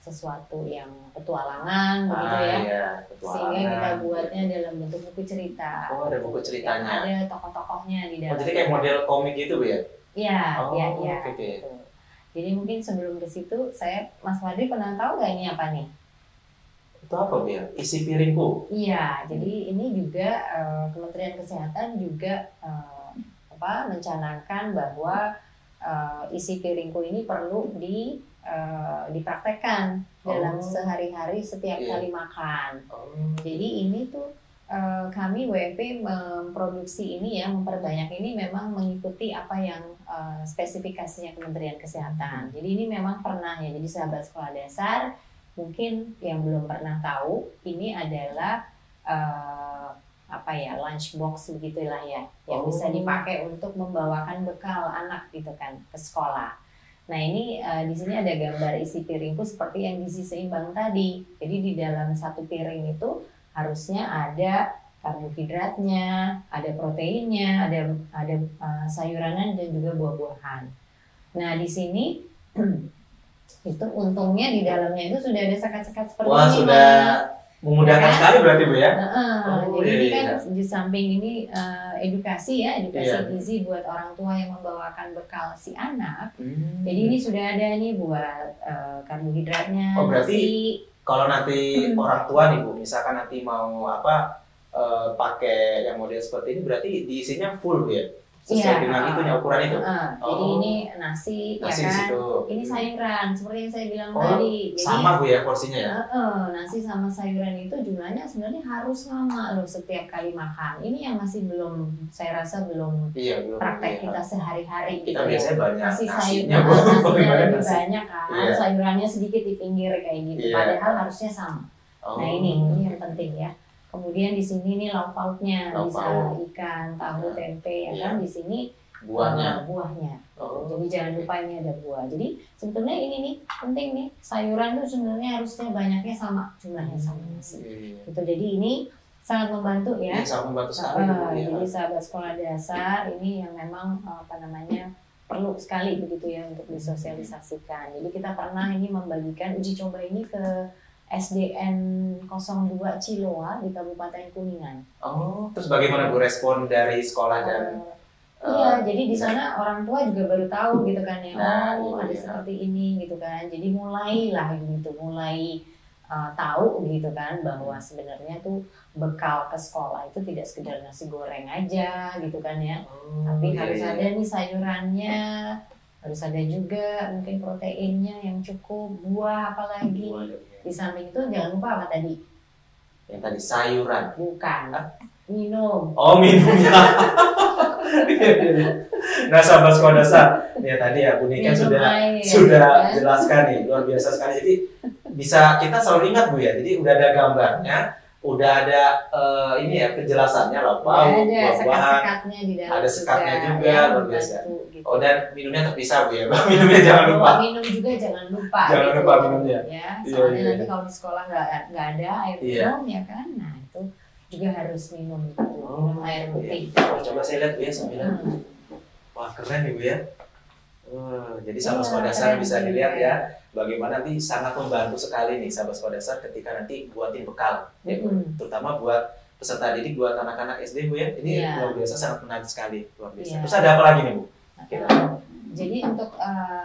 sesuatu yang petualangan begitu ya. Iya, sehingga kita buatnya dalam bentuk buku cerita. Ada buku ceritanya. Ada tokoh-tokohnya di dalam. Jadi kayak model komik gitu Bu ya? Iya, iya. Okay. Jadi mungkin sebelum ke situ, Mas Fadri pernah tahu nggak ini apa nih? Itu apa Bu ya? Isi piringku. Iya, jadi ini juga Kementerian Kesehatan juga mencanangkan bahwa isi piringku ini perlu dipraktekkan dalam sehari-hari setiap kali makan. Jadi ini tuh kami WFP memproduksi ini ya, memperbanyak ini memang mengikuti apa yang spesifikasinya Kementerian Kesehatan. Jadi ini memang pernah ya, jadi sahabat sekolah dasar mungkin yang belum pernah tahu, ini adalah lunchbox begitulah ya, yang bisa dipakai untuk membawakan bekal anak gitu kan ke sekolah. Nah ini di sini ada gambar isi piringku seperti yang gizi seimbang tadi. Jadi di dalam satu piring itu harusnya ada karbohidratnya, ada proteinnya, ada sayuran dan juga buah-buahan. Nah di sini itu untungnya di dalamnya itu sudah ada sekat-sekat seperti ini. Wah, sudah memudahkan sekali berarti Bu ya. Jadi ini kan di samping ini edukasi gizi buat orang tua yang membawakan bekal si anak. Jadi ini sudah ada nih buat karbohidratnya. Berarti kalau nanti orang tua nih Bu, misalkan nanti mau pakai yang model seperti ini, berarti diisinya full Bu ya? Sesuai dengan itunya, ukuran itu. Jadi ini nasi ya kan, situ. Ini sayuran seperti yang saya bilang tadi. Jadi, sama Bu ya porsinya ya? Nasi sama sayuran itu jumlahnya sebenarnya harus sama loh setiap kali makan. Ini yang masih belum, saya rasa belum praktek kita sehari-hari. Kita biasanya banyak nasinya lebih banyak kan, sayurannya sedikit di pinggir kayak gitu. Padahal harusnya sama. Nah ini yang penting ya. Kemudian di sini nih lauk pauknya, bisa ikan, tahu, tempe ya kan. Di sini buahnya. Jadi jangan lupa ini ada buah. Jadi sebetulnya ini nih penting nih, sayuran tuh sebenarnya harusnya banyaknya sama, jumlahnya sama nasi. Gitu. Jadi ini sangat membantu ya. Sangat membantu sekali. Jadi sahabat sekolah dasar ini yang memang perlu sekali begitu ya untuk disosialisasikan. Jadi kita pernah ini membagikan uji coba ini ke SDN 02 Ciloa di Kabupaten Kuningan. Terus bagaimana Bu respon dari sekolah dan? Jadi di sana orang tua juga baru tahu gitu kan ya. Ada seperti ini gitu kan. Jadi mulai tahu gitu kan bahwa sebenarnya tuh bekal ke sekolah itu tidak sekedar nasi goreng aja gitu kan ya. Tapi harus ada nih sayurannya. Harus ada juga mungkin proteinnya yang cukup, buah apalagi. Di samping itu jangan lupa apa tadi? Yang tadi sayuran. Bukan. Minum. Minum ya. Nah sahabat sekolah dasar, ya tadi ya Bu Niken sudah jelaskan nih, luar biasa sekali. Jadi bisa kita selalu ingat Bu ya. Jadi udah ada gambarnya, udah ada penjelasannya loh, buah-buahan, ada sekatnya juga luar biasa. Gitu. Dan minumnya terpisah Bu ya, minumnya jangan lupa. Minum juga jangan lupa. Jangan lupa minumnya. Ya, soalnya nanti kalau di sekolah nggak ada air minum ya kan, nah itu juga harus minum air putih. Coba saya lihat Bu ya sambilan. Wah keren nih Bu ya. Jadi sama sekolah dasar bisa dilihat ya. bagaimana nanti sangat membantu sekali nih sahabat sekolah dasar ketika nanti buatin bekal, ya Bu. Terutama buat peserta didik, buat anak-anak SD Bu ya. Ini luar biasa, sangat menarik sekali, luar biasa. Terus ada apa lagi nih Bu? Jadi untuk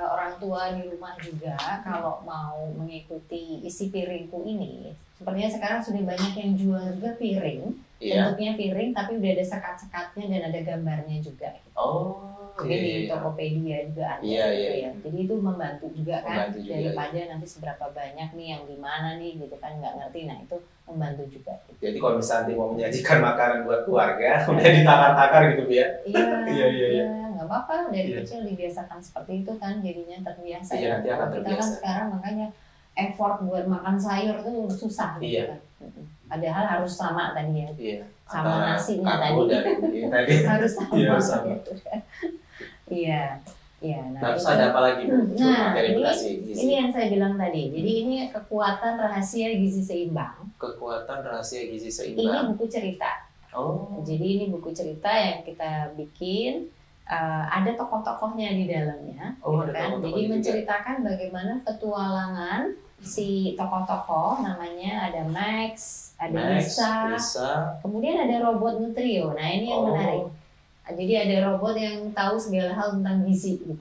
orang tua di rumah juga kalau mau mengikuti isi piringku ini, sepertinya sekarang sudah banyak yang jual juga piring, bentuknya piring tapi udah ada sekat-sekatnya dan ada gambarnya juga. Mungkin di Tokopedia juga ada gitu ya. Jadi itu membantu juga kan, daripada nanti seberapa banyak nih yang di mana nih gitu kan nggak ngerti. Nah itu membantu juga. Jadi kalau misalnya mau menyajikan makanan buat keluarga, udah ditakar-takar gitu Bu ya? Iya. Nggak apa-apa, dari kecil dibiasakan seperti itu kan, jadinya terbiasa. Nanti akan terbiasa. Kita kan sekarang makanya effort buat makan sayur tuh susah gitu kan. Padahal harus sama tadi ya, sama nasinya tadi harus sama gitu kan. Iya. Nah, terus ada apa lagi Bu? Nah, ini yang saya bilang tadi. Jadi ini kekuatan rahasia gizi seimbang. Kekuatan rahasia gizi Ini seimbang. buku cerita. Jadi ini buku cerita yang kita bikin. Ada tokoh-tokohnya di dalamnya, gitu kan? Jadi menceritakan bagaimana petualangan si tokoh-tokoh, namanya ada Max, ada Lisa, kemudian ada robot Nutrio. Nah ini yang menarik. Jadi ada robot yang tahu segala hal tentang gizi. Gitu.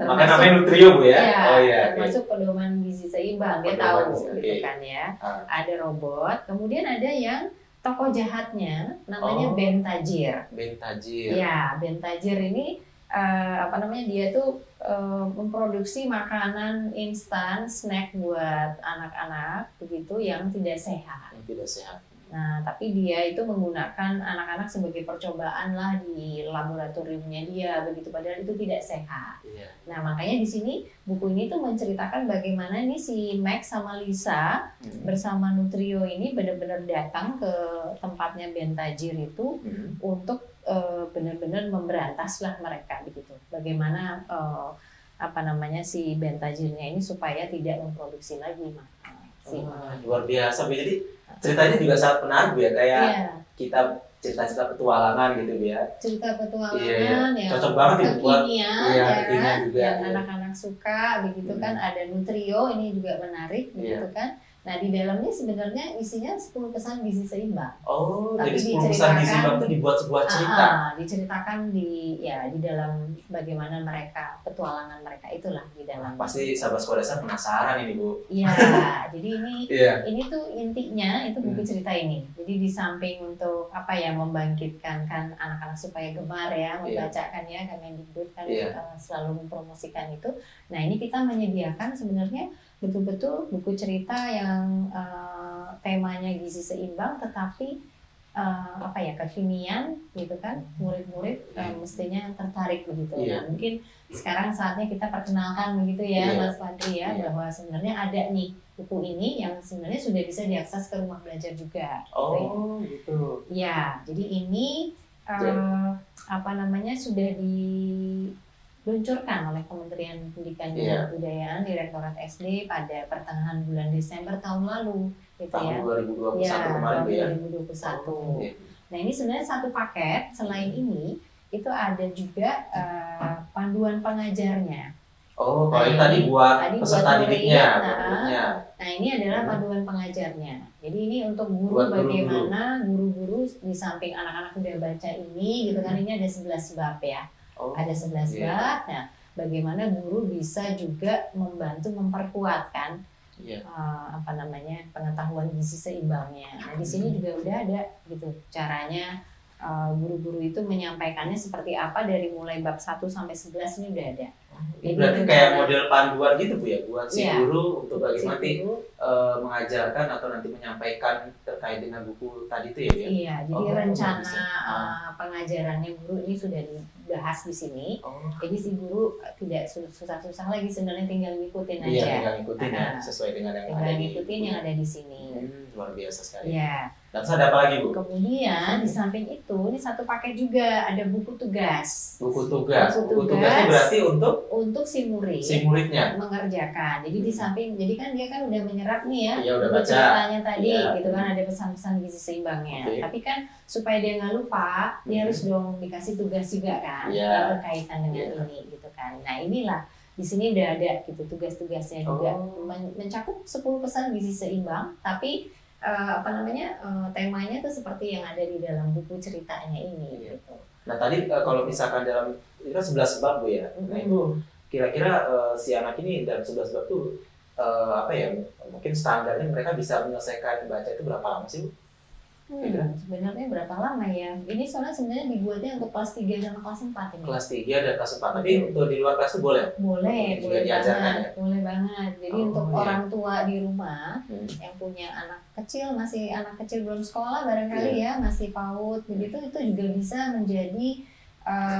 Makanya namanya Nutrio Bu ya? Termasuk pedoman gizi seimbang, dia tahu, gitu kan ya. Ada robot, kemudian ada yang tokoh jahatnya namanya Ben Tajir. Ya, Ben Tajir ini dia tuh memproduksi makanan instan, snack buat anak-anak begitu yang tidak sehat. Nah, tapi dia itu menggunakan anak-anak sebagai percobaan lah di laboratoriumnya dia begitu, padahal itu tidak sehat. Nah, makanya di sini buku ini tuh menceritakan bagaimana nih si Max sama Lisa bersama Nutrio ini benar-benar datang ke tempatnya Ben Tajir itu untuk benar-benar memberantas lah mereka begitu. Bagaimana si Ben Tajirnya ini supaya tidak memproduksi lagi luar biasa. Jadi ceritanya juga sangat menarik ya, kayak kita cerita-cerita petualangan gitu ya. Cerita petualangan yang cocok banget buat kekinian juga yang anak-anak suka begitu kan. Ada Nutrio ini juga menarik begitu kan. Nah di dalamnya sebenarnya isinya 10 pesan gizi seimbang. Tapi jadi 10 pesan gizi seimbang itu dibuat sebuah cerita. Diceritakan di dalam bagaimana mereka petualangan mereka itulah di dalam. Pasti sahabat sekolah dasar penasaran ini Bu. Iya, jadi ini tuh intinya itu buku cerita ini. Jadi di samping untuk membangkitkan kan anak-anak supaya gemar ya membacakan ya, Kemendikbud kan selalu mempromosikan itu. Nah ini kita menyediakan sebenarnya betul-betul buku cerita yang temanya gizi seimbang tetapi kekinian gitu kan, murid-murid mestinya tertarik begitu. Nah mungkin sekarang saatnya kita perkenalkan begitu ya Mas Fadri ya, bahwa sebenarnya ada nih buku ini yang sebenarnya sudah bisa diakses ke rumah belajar juga. Gitu. Ya, jadi ini sudah diluncurkan oleh Kementerian Pendidikan dan Kebudayaan Direktorat SD pada pertengahan bulan Desember tahun lalu gitu tahun 2021 kemarin ya. 2021. Nah, ini sebenarnya satu paket. Selain ini itu ada juga panduan pengajarnya. Kalau ini tadi buat peserta didiknya. Nah, ini adalah panduan pengajarnya. Jadi ini untuk guru, bagaimana guru-guru di samping anak-anak udah baca ini gitu kan, ini ada 11 bab ya. Ada 11 bab. Nah, bagaimana guru bisa juga membantu memperkuatkan pengetahuan gizi seimbangnya. Nah, di sini juga udah ada gitu caranya guru-guru itu menyampaikannya seperti apa dari mulai bab 1 sampai 11 ini udah ada. Jadi berarti kayak model panduan gitu Bu ya, buat si guru untuk bagaimana mengajarkan atau nanti menyampaikan terkait dengan buku tadi itu ya? Iya, jadi rencana pengajarannya guru ini sudah dibahas di sini. Jadi si guru tidak susah-susah lagi, sebenarnya tinggal ngikutin aja. Iya, tinggal ngikutin ya, sesuai dengan yang ada di ngikutin yang ada di sini. Luar biasa sekali. Iya. Dan ada apa lagi Bu? Kemudian di samping itu, ini satu paket juga ada buku tugas. Buku tugasnya berarti untuk si murid. Si muridnya mengerjakan. Jadi di samping, jadi kan dia kan udah menyerap nih ya. Iya, udah baca. Ceritanya tadi gitu kan, ada pesan-pesan gizi seimbangnya. Tapi kan supaya dia nggak lupa, dia harus dong dikasih tugas juga kan berkaitan dengan ini gitu kan. Nah, inilah di sini udah ada gitu tugas-tugasnya juga mencakup 10 pesan gizi seimbang, tapi temanya tuh seperti yang ada di dalam buku ceritanya ini. Gitu. Nah tadi kalau misalkan dalam itu kan 11 bab Bu ya. Nah itu kira-kira si anak ini dalam 11 bab tuh mungkin standarnya mereka bisa menyelesaikan baca itu berapa lama sih Bu? Sebenarnya berapa lama ya? Ini sebenarnya dibuatnya untuk kelas 3 sama kelas 4 ini. Kelas 3 dan kelas 4. Tapi untuk di luar kelas itu boleh? Boleh banget. Boleh banget. Jadi untuk orang tua di rumah yang punya anak kecil, masih anak kecil belum sekolah barangkali ya, masih PAUD begitu, itu juga bisa menjadi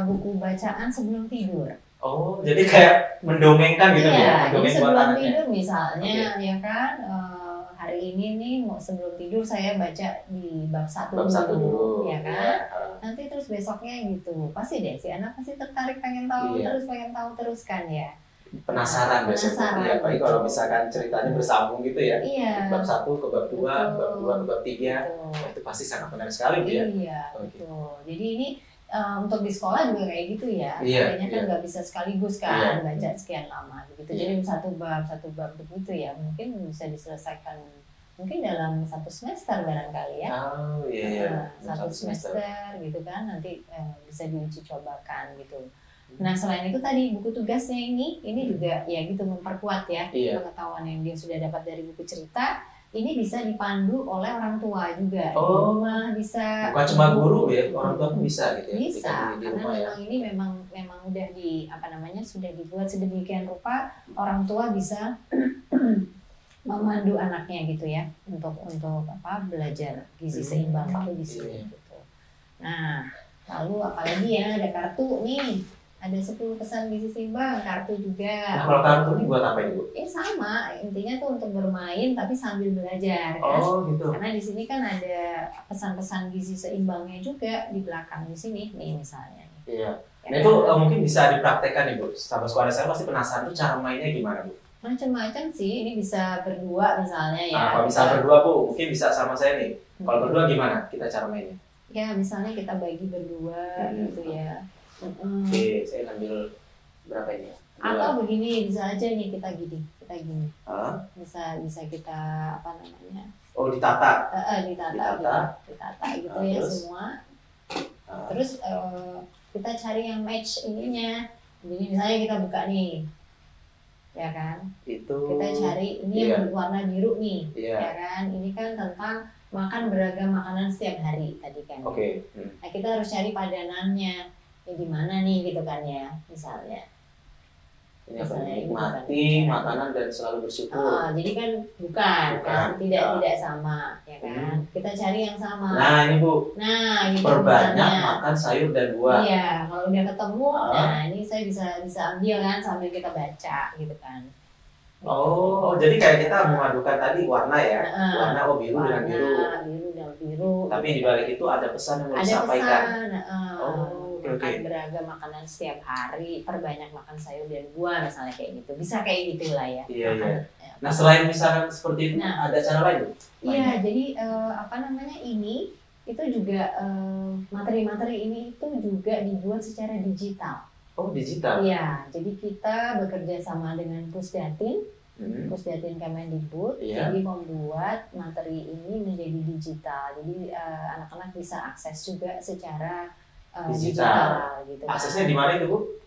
buku bacaan sebelum tidur. Oh, jadi kayak mendongengkan gitu ya? Jadi sebelum tidur misalnya, ya kan, hari ini nih sebelum tidur saya baca di bab 1 dulu, ya kan? Nanti terus besoknya gitu, pasti deh si anak pasti tertarik pengen tahu terus kan ya. Penasaran besoknya, apalagi kalau misalkan ceritanya bersambung gitu ya. Bab 1 ke bab 2, bab 2 ke bab 3, itu pasti sangat menarik sekali ya. Iya, betul. Jadi ini untuk di sekolah juga kayak gitu ya, kayaknya kan nggak bisa sekaligus kan baca sekian lama begitu. Jadi satu bab begitu ya, mungkin bisa diselesaikan mungkin dalam 1 semester barangkali ya. Satu semester gitu kan, nanti bisa diuji cobakan gitu. Nah selain itu tadi buku tugasnya ini juga ya gitu memperkuat ya pengetahuan yang dia sudah dapat dari buku cerita. Ini bisa dipandu oleh orang tua juga di rumah, bisa. Bukan cuma guru ya, orang tua pun bisa gitu ya. Bisa, karena memang ini memang udah sudah dibuat sedemikian rupa, orang tua bisa memandu anaknya gitu ya untuk belajar gizi seimbang itu di sini gitu. Nah, lalu apalagi ya, ada kartu nih. Ada 10 pesan gizi seimbang, kartu juga. Nah, kalau kartu ini buat apa Bu? Sama, intinya tuh untuk bermain tapi sambil belajar kan. Gitu. Karena di sini kan ada pesan-pesan gizi seimbangnya juga di belakang di sini nih misalnya. Iya. Nah itu mungkin bisa dipraktekkan nih Bu. Sahabat Sekolah Dasar pasti penasaran tuh cara mainnya gimana Bu? Macam-macam sih, ini bisa berdua misalnya ya. Kalau bisa berdua Bu, mungkin bisa sama saya nih. Kalau berdua gimana kita cara mainnya? Ya misalnya kita bagi berdua gitu ya. Oke, saya ambil berapa ini? Atau begini, bisa aja nih kita gini. Bisa kita ditata. Ditata gitu ya semua. Terus kita cari yang match ininya. Jadi misalnya kita buka nih, ya kan? Kita cari ini yang berwarna biru nih, ya kan? Ini kan tentang makan beragam makanan setiap hari tadi kan. Nah kita harus cari padanannya. Di mana nih gitu kan ya, misalnya menikmati makanan dan selalu bersyukur. Jadi kan bukan. Tidak sama ya kan. Kita cari yang sama. Nah ini Bu, gitu perbanyak misalnya. Makan sayur dan buah. Iya, kalau udah ketemu, nah ini saya bisa ambil kan sambil kita baca gitu kan. Jadi kayak kita mengadukan tadi warna ya, warna biru dengan biru. Tapi di balik itu ada pesan yang mau disampaikan. Makan beragam makanan setiap hari, perbanyak makan sayur dan buah misalnya kayak gitu. Bisa kayak gitulah ya. Iya. Nah selain misalkan seperti itu, ada cara lain? Iya, jadi ini itu juga materi-materi ini itu juga dibuat secara digital. Digital? Iya, jadi kita bekerja sama dengan Pusdatin Kemendikbud, jadi membuat materi ini menjadi digital. Jadi anak-anak bisa akses juga secara digital gitu. Aksesnya di mana itu Bu?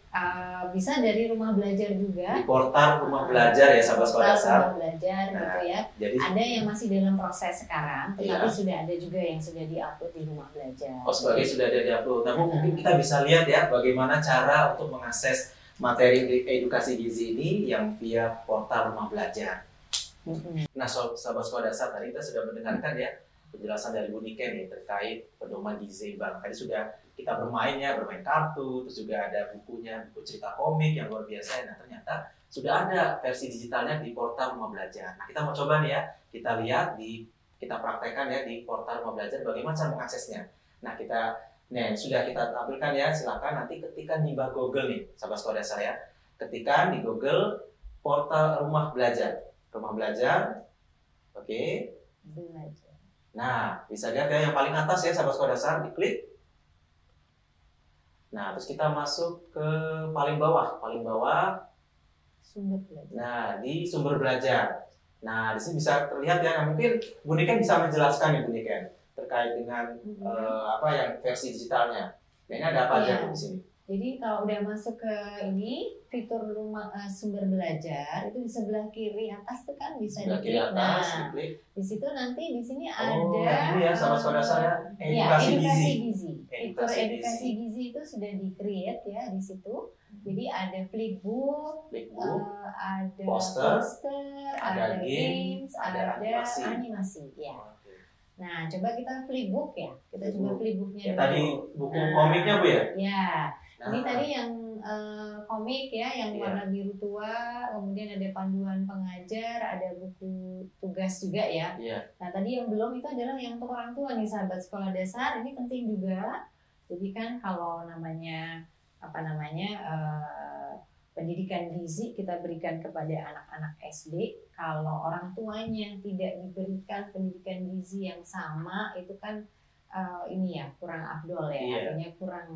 Bisa dari rumah belajar juga. Di portal rumah belajar ya sahabat sekolah dasar. Rumah belajar gitu ya. Jadi, ada yang masih dalam proses sekarang, tetapi sudah ada juga yang sudah diupload di rumah belajar. Sebagai sudah ada diupload. Namun mungkin kita bisa lihat ya bagaimana cara untuk mengakses materi edukasi gizi ini yang via portal rumah belajar. Nah, sahabat sekolah dasar, tadi kita sudah mendengarkan ya penjelasan dari Bu Niken nih terkait pedoman gizi seimbang. Tadi sudah kita bermain kartu, terus juga ada buku cerita komik yang luar biasa. Nah, ternyata sudah ada versi digitalnya di portal rumah belajar. Nah, kita mau coba nih ya, kita praktekkan ya di portal rumah belajar bagaimana cara mengaksesnya. Nah, sudah kita tampilkan ya, silakan nanti ketikkan di Google nih, sahabat sekolah dasar ya. Ketikkan di Google portal rumah belajar. Rumah belajar. Oke. Belajar. Nah, bisa lihat ya yang paling atas ya sahabat sekolah dasar, diklik. Nah, terus kita masuk ke paling bawah. Sumber belajar. Nah, di sumber belajar. Nah, di sini bisa terlihat ya, mungkin Bu Niken bisa menjelaskan ya Bu Niken terkait dengan apa yang versi digitalnya. Nah, ini ada apa aja di sini? Jadi kalau udah masuk ke ini fitur rumah sumber belajar itu di sebelah kiri atas tuh kan bisa diklik. Nah, di situ nanti di sini ada ini ya sahabat saya edukasi gizi. Fitur edukasi gizi itu sudah di-create ya di situ. Jadi ada flipbook, ada poster, ada games, ada animasi ya. Nah, coba kita flipbook ya. Kita coba flipbooknya dulu. Tadi buku komiknya Bu ya? Ya. Ini tadi yang komik ya, yang warna biru tua, kemudian ada panduan pengajar, ada buku tugas juga ya. Nah, tadi yang belum itu adalah yang untuk orang tua nih sahabat sekolah dasar, ini penting juga. Jadi kan kalau namanya pendidikan gizi kita berikan kepada anak-anak SD, kalau orang tuanya tidak diberikan pendidikan gizi yang sama, itu kan ini ya kurang afdol ya, artinya kurang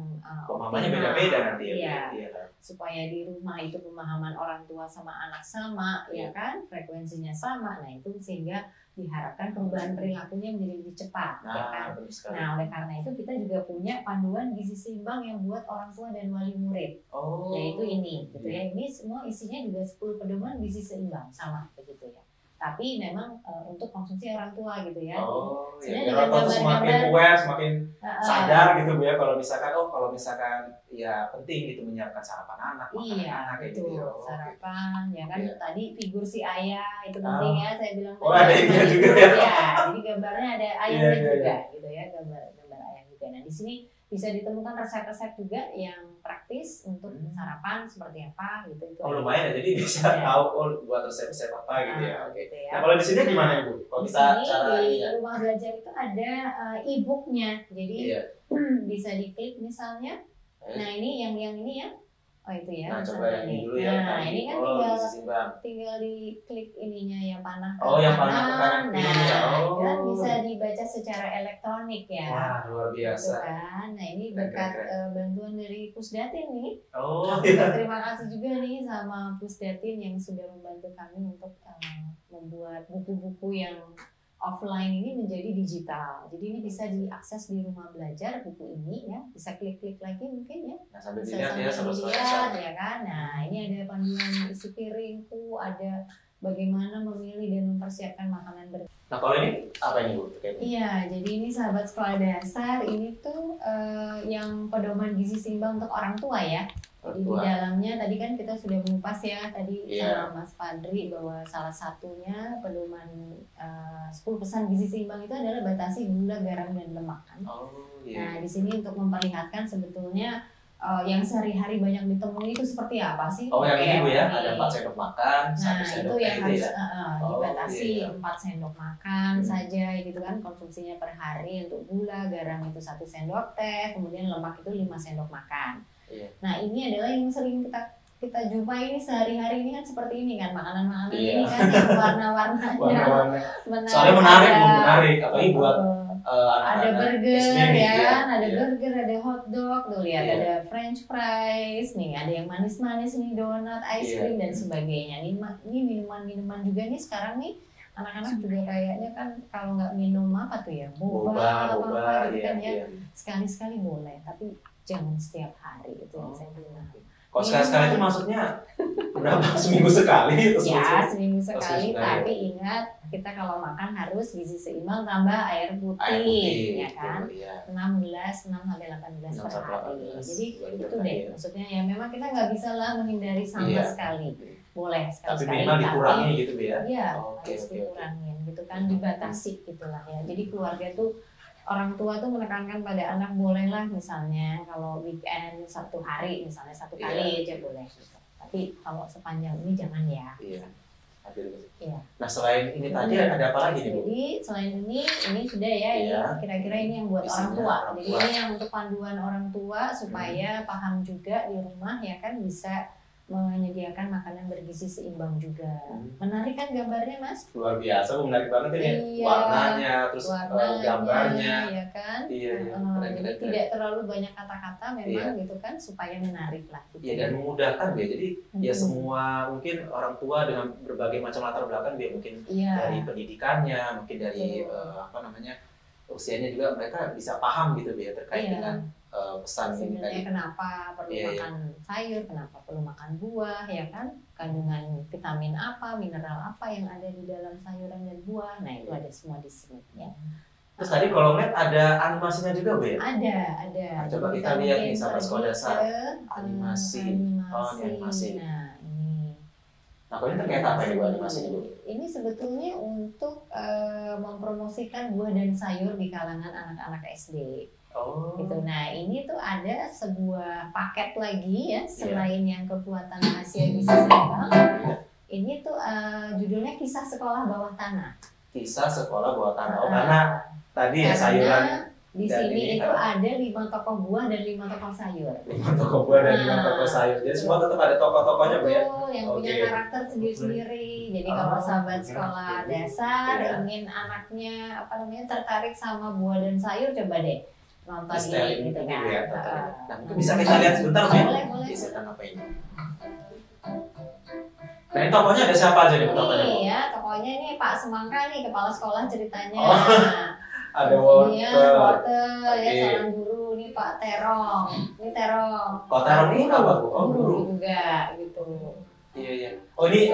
pemahamannya beda-beda nanti ya. Supaya di rumah itu pemahaman orang tua sama anak sama ya kan, frekuensinya sama. Nah, itu sehingga diharapkan perubahan perilakunya menjadi lebih cepat ya kan. Nah, oleh karena itu kita juga punya panduan gizi seimbang yang buat orang tua dan wali murid. Yaitu ini gitu ya. Ini semua isinya juga 10 pedoman gizi seimbang sama begitu ya. Tapi memang untuk konsumsi orang tua gitu ya. Orang tua semakin aware, semakin sadar gitu Bu ya, kalau misalkan ya penting gitu menyiapkan sarapan anak, anak gitu. Sarapan ya kan tadi figur si ayah itu penting ya, saya bilang ada ini juga ya. Jadi gambarnya ada ayahnya juga gitu ya, gambar ayah juga. Nah, di sini bisa ditemukan resep-resep juga yang praktis untuk sarapan seperti apa gitu. Lumayan ya, jadi bisa tahu buat resep-resep apa gitu ya. Gitu ya. Nah, kalau di sini gimana Bu? Kalau kita di rumah belajar itu ada e-booknya, jadi bisa diklik misalnya. Nah, ini yang ini ya. Oh, itu ya. Nah, coba yang ini dulu ya. Nah, ini kan tinggal diklik ininya ya, panah ke kanan. Dan bisa dibaca secara elektronik ya. Wah, luar biasa. Gitu kan. Nah, ini berkat bantuan dari Pusdatin nih. Iya. Terima kasih juga nih sama Pusdatin yang sudah membantu kami untuk membuat buku-buku yang offline ini menjadi digital. Jadi ini bisa diakses di rumah belajar buku ini ya. Bisa klik-klik lagi mungkin ya. Nah, sambil dilihat ya kan. Nah, ini ada panduan isi piringku, ada bagaimana memilih dan mempersiapkan makanan Nah, kalau ini apa ini Bu? Iya, jadi ini sahabat sekolah dasar, ini tuh yang pedoman gizi seimbang untuk orang tua ya. Jadi di dalamnya tadi kan kita sudah mengupas ya tadi sama Mas Fadri bahwa salah satunya pedoman 10 pesan gizi seimbang itu adalah batasi gula, garam, dan lemak kan. Nah, di sini untuk memperlihatkan sebetulnya yang sehari-hari banyak ditemui itu seperti apa sih? Yang ini Bu ya, ada 4 sendok makan, 1 sendok itu yang harus ya? dibatasi 4 sendok makan saja gitu kan, konsumsinya per hari. Untuk gula, garam itu 1 sendok teh, kemudian lemak itu 5 sendok makan. Nah, ini adalah yang sering kita jumpai ini sehari-hari ini kan seperti ini kan, makanan-makanan ini kan yang warna-warnanya soalnya menarik apalagi buat ada burger ya kan, ada burger, ada hotdog tuh lihat, ada french fries nih, ada yang manis-manis nih, donat, ice cream dan sebagainya. Ini minuman-minuman juga nih sekarang nih anak-anak juga kayaknya kan kalau nggak minum apa tuh ya, boba gitu kan ya, sekali-sekali boleh tapi jangan setiap hari, itu yang saya bilang. Kalau sekali-sekali itu maksudnya berapa? Seminggu sekali? Ya, seminggu sekali, tapi ingat kita kalau makan harus gizi seimbang tambah air putih ya kan, 6-18 per hari. Jadi itu deh, maksudnya ya memang kita nggak bisa lah menghindari sama sekali. Boleh sekali-sekali, tapi minimal dikurangi gitu ya? Iya, harus dikurangin gitu kan, dibatasi gitulah ya. Jadi keluarga tuh, orang tua tuh menekankan pada anak bolehlah misalnya kalau weekend 1 hari misalnya 1 kali aja boleh gitu. Tapi kalau sepanjang ini jangan ya. Nah, selain ini tadi ada apa lagi nih Bu? Jadi selain ini sudah ya, ini kira-kira ini yang buat orang tua. Jadi ini yang untuk panduan orang tua supaya paham juga di rumah ya kan, bisa menyediakan makanan bergizi seimbang juga. Menarik kan gambarnya, Mas? Luar biasa, menarik banget ini. Iya, warnanya, terus gambarnya. Ya kan? Iya, jadi tidak terlalu banyak kata-kata memang gitu kan, supaya menarik lah. Gitu. Iya, dan memudahkan ya. Jadi ya semua mungkin orang tua dengan berbagai macam latar belakang dia mungkin dari pendidikannya, mungkin dari usianya juga mereka bisa paham gitu ya terkait dengan pesan ini tadi. Kenapa perlu makan sayur, kenapa perlu makan buah, ya kan? Kandungan vitamin apa, mineral apa yang ada di dalam sayuran dan buah. Nah, itu ada semua di sini ya. Terus tadi kalau lihat ada animasinya juga, Bu ya? Ada. Nah, coba kita lihat nih sahabat sekolah dasar. Animasi. Oh, ini animasi. Nah, ini. Nah, ini terkait apa ini Bu animasinya, Bu? Ini sebetulnya untuk mempromosikan buah dan sayur di kalangan anak-anak SD. Oh. Gitu. Nah, ini tuh ada sebuah paket lagi ya, selain yang kekuatan rahasia gizi seimbang. Ini tuh judulnya Kisah Sekolah Bawah Tanah. Kisah Sekolah Bawah Tanah. Oh, karena tadi ya sayuran di sini itu ada 5 toko buah dan 5 toko sayur. 5 toko buah dan 5 toko sayur. Jadi semua tetap ada toko-tokonya, Bu ya? Yang punya karakter sendiri-sendiri. Jadi kalau sahabat sekolah dasar ingin anaknya tertarik sama buah dan sayur, coba deh nonton ini gitu kan. Ya, nah, mungkin bisa kita lihat sebentar, Bu. Boleh. Disetan apa ini? Nah, ini tokonya ada siapa aja nih tokonya? Iya, tokonya ini Pak Semangka nih, kepala sekolah ceritanya. Ada Walter, ya seorang guru nih Pak Terong. Ini Terong. Pak Terong ini apa, Bu? Oh, guru juga gitu. Iya. Oh, ini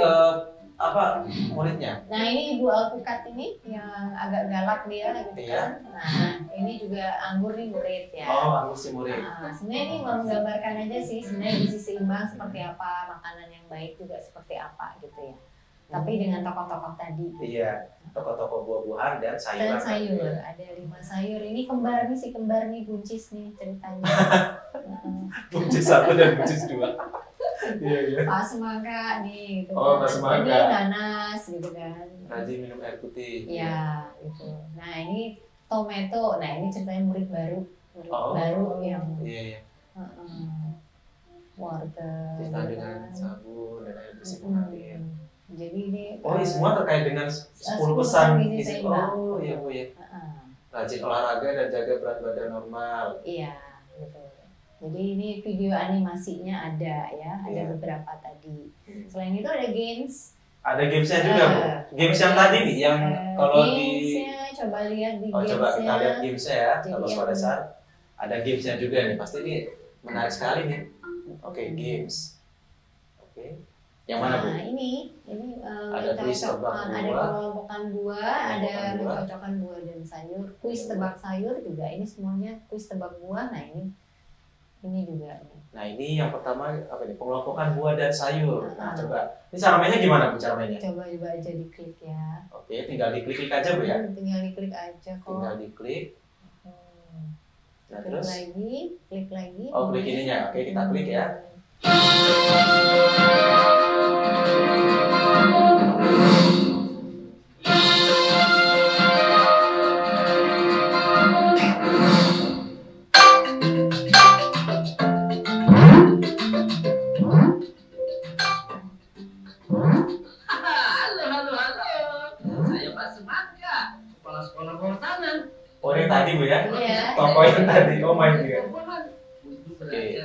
muridnya? Nah, ini Ibu Alpukat ini yang agak galak dia gitu kan. Nah, ini juga Anggur nih murid ya. Oh, Anggur si murid. Nah, sebenarnya ini menggambarkan aja sih sebenarnya gizi seimbang seperti apa, makanan yang baik juga seperti apa gitu ya. Tapi dengan tokoh-tokoh tadi. Iya, tokoh-tokoh buah-buahan dan sayuran. Dan sayur, ada 5 sayur. Ini si kembar nih, buncis nih ceritanya. Buncis 1 dan buncis 2. Iya. Pak Semangka nih gitu. Oh, Pak Semangka. Ini nanas gitu kan. Rajin minum air putih. Iya, gitu. Nah, ini tomato. Nah, ini ceritanya murid baru. Baru yang wortel. Cerita dengan sabun dan air bersih mengalir. Jadi ini ini semua terkait dengan 10 pesan gizi seimbang. Oh, iya, Bu ya. Rajin olahraga dan jaga berat badan normal. Iya, betul. Jadi ini video animasinya ada ya, ada beberapa tadi. Selain itu ada games. Ada gamesnya juga, Bu. Games yang tadi nih, yang kalau gamesnya, coba lihat di gamesnya. Coba kita lihat gamesnya ya, kalau sekolah dasar. Ada gamesnya juga nih, pasti ini menarik sekali nih. Oke, games. Oke. Yang mana, Bu? Nah, ini ada kuis tebak buah, ada pengelompokan buah, ada mencocokkan buah dan sayur, kuis tebak sayur juga. Ini semuanya kuis tebak buah. Nah, ini juga. Nah, ini yang pertama apa nih? Pengelompokan buah dan sayur. Nah, coba. Ini cara mainnya gimana, Bu? Cara mainnya? Coba aja diklik ya. Oke, tinggal diklik aja, Bu ya. Tinggal diklik aja kok. Tinggal diklik. Nah, terus klik lagi. Oh, klik ininya. Oke, kita klik ya. Oh, ini tadi, Bu ya? Iya. Tokoh yang tadi. Oh my God. Oke.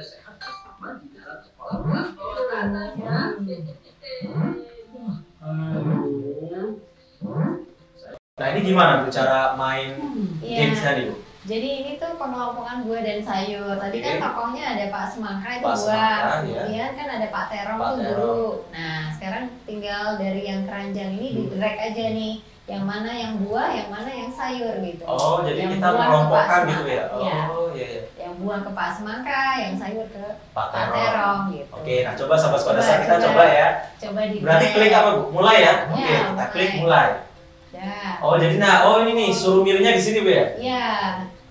Nah, ini gimana Bu cara main games tadi, Bu? Jadi ini tuh pengelompokan buah dan sayur. Tadi kan tokohnya ada Pak Semangka itu Pak buah. Semangka, Kemudian kan ada Pak Terong tuh guru. Nah, sekarang tinggal dari yang keranjang ini di-drag aja nih. Yang mana yang buah, yang mana yang sayur gitu. Oh, jadi yang kita mengelompokkan gitu ya? Oh, iya. Yang buah ke Pak Semangka, yang sayur ke Pak Terong gitu. Oke, nah coba sahabat sekolah dasar kita coba ya. Coba di. Berarti klik apa, Bu? Mulai ya? Oke, kita klik mulai. Ya. Oh, jadi ini nih suruh milihnya di sini, Bu ya? Iya.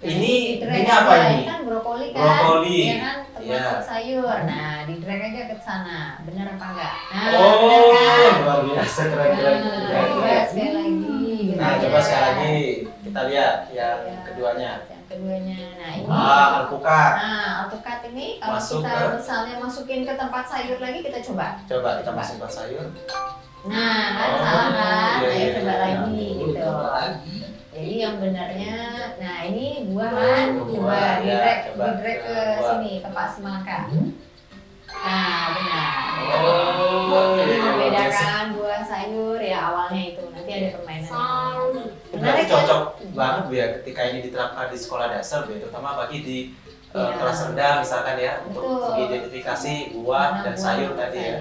Ini apa ini? Ini kan brokoli kan? Brokoli. Ya kan, termasuk sayur. Nah, di drag aja ke sana. Benar apa enggak? Nah, luar biasa keren-keren. Sekali lagi. Nah, coba sekali lagi. Kita lihat yang keduanya. Yang keduanya. Nah, ini. Alpukat. Nah, alpukat ini ini kalau misalnya masukin ke tempat sayur lagi, kita coba. Coba kita masukin tempat sayur. Nah, kan salah kan? Ayo coba lagi gitu. Jadi yang benarnya, nah ini buah kan, coba direk ke sini, ke Pak Semangka. Nah, benar. Jadi membedakan buah sayur ya awalnya itu, nanti ada permainan. Berarti cocok banget Bu ya ketika ini diterapkan di sekolah dasar Bu, terutama bagi di kelas rendah misalkan ya, untuk mengidentifikasi buah dan sayur tadi ya.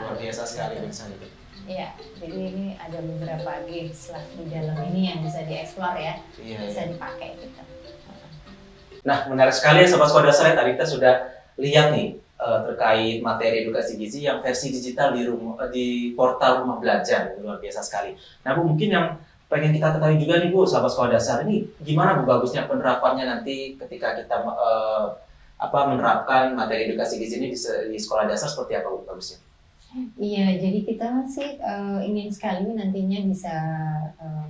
Luar biasa sekali bisa itu. Iya, jadi ini ada beberapa games lah di dalam ini yang bisa dieksplor ya, bisa dipakai gitu. Nah, menarik sekali ya Sobat Sekolah Dasar, tadi kita sudah lihat nih terkait materi edukasi gizi yang versi digital di portal Rumah Belajar, luar biasa sekali. Nah Bu, mungkin yang pengen kita ketahui juga nih Bu, Sahabat Sekolah Dasar, ini gimana Bu bagusnya penerapannya nanti ketika kita menerapkan materi edukasi gizi ini di sekolah dasar, seperti apa Bu bagusnya? Iya, jadi kita sih ingin sekali nantinya bisa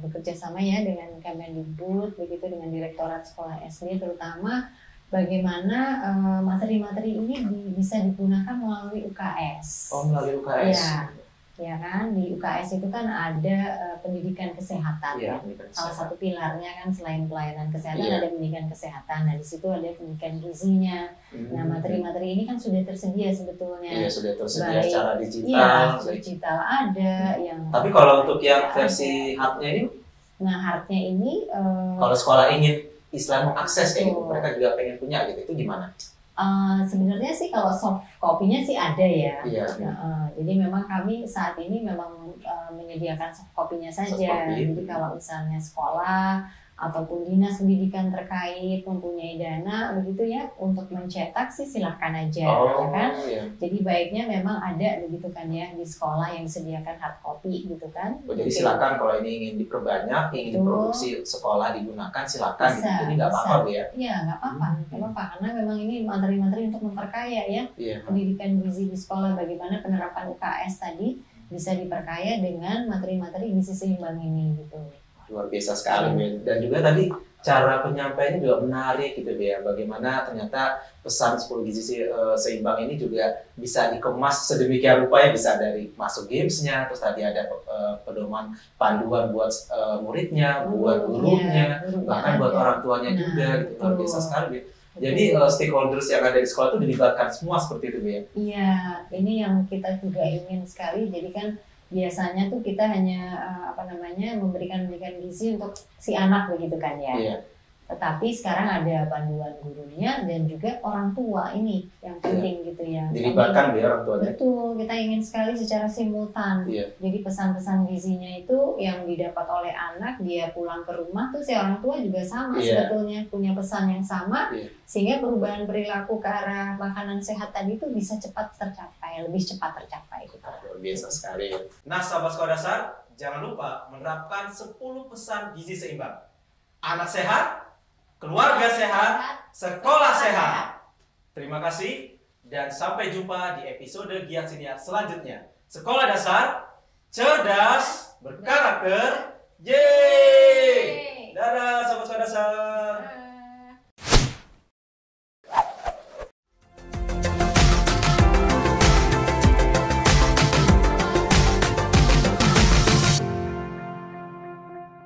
bekerja sama ya dengan Kemendikbud, begitu dengan Direktorat Sekolah SD, terutama bagaimana materi-materi ini bisa digunakan melalui UKS. Oh, melalui UKS. Ya kan, di UKS itu kan ada pendidikan kesehatan ya. Salah satu pilarnya kan selain pelayanan kesehatan ada pendidikan kesehatan. Nah, di situ ada pendidikan gizinya. Nah, materi-materi ini kan sudah tersedia sebetulnya. Iya, sudah tersedia secara digital. Iya, digital ada yang. Tapi kalau untuk yang versi hardnya ini? Nah, hardnya ini kalau sekolah ingin Islam mengakses kayak gitu, mereka juga pengen punya gitu, itu gimana? Sebenarnya sih kalau soft copy-nya sih ada ya. Iya. Jadi memang kami saat ini memang menyediakan soft copy-nya saja. Jadi kalau misalnya sekolah ataupun dinas pendidikan terkait mempunyai dana begitu ya untuk mencetak sih silahkan aja, ya kan? Iya. Jadi baiknya memang ada begitu kan ya di sekolah yang disediakan hard copy gitu kan. Jadi silakan kalau ini ingin diperbanyak, ingin diproduksi sekolah digunakan silakan. Bisa, gitu. Ini nggak apa-apa Bu ya? Iya nggak apa-apa, nggak apa-apa karena memang ini materi-materi untuk memperkaya ya pendidikan gizi di sekolah. Bagaimana penerapan UKS tadi bisa diperkaya dengan materi-materi gizi seimbang ini gitu. Luar biasa sekali dan juga tadi cara penyampaiannya juga menarik gitu ya, bagaimana ternyata pesan 10 gizi seimbang ini juga bisa dikemas sedemikian rupa ya, bisa dari masuk gamesnya, terus tadi ada pedoman panduan buat muridnya, buat gurunya, bahkan buat orang tuanya juga gitu. Luar biasa sekali. Jadi stakeholders yang ada di sekolah itu dilibatkan semua seperti itu ya? Iya, ini yang kita juga ingin sekali. Jadi kan biasanya tuh kita hanya memberikan pendidikan gizi untuk si anak begitu kan ya. Iya. Tetapi sekarang ada panduan gurunya dan juga orang tua ini yang penting gitu ya. Dilibatkan ya orang tuanya. Betul, kita ingin sekali secara simultan. Iya. Jadi pesan-pesan gizinya itu yang didapat oleh anak, dia pulang ke rumah tuh si orang tua juga sama sebetulnya punya pesan yang sama, sehingga perubahan perilaku ke arah makanan sehat tadi itu bisa cepat tercapai, lebih cepat tercapai. Gitu. Luar biasa sekali. Nah, sahabat sekolah dasar, jangan lupa menerapkan 10 pesan gizi seimbang. Anak sehat, keluarga sehat, sekolah sehat. Terima kasih dan sampai jumpa di episode Giat Siniar selanjutnya. Sekolah dasar, cerdas, berkarakter, yeay! Dadah, sahabat sekolah dasar.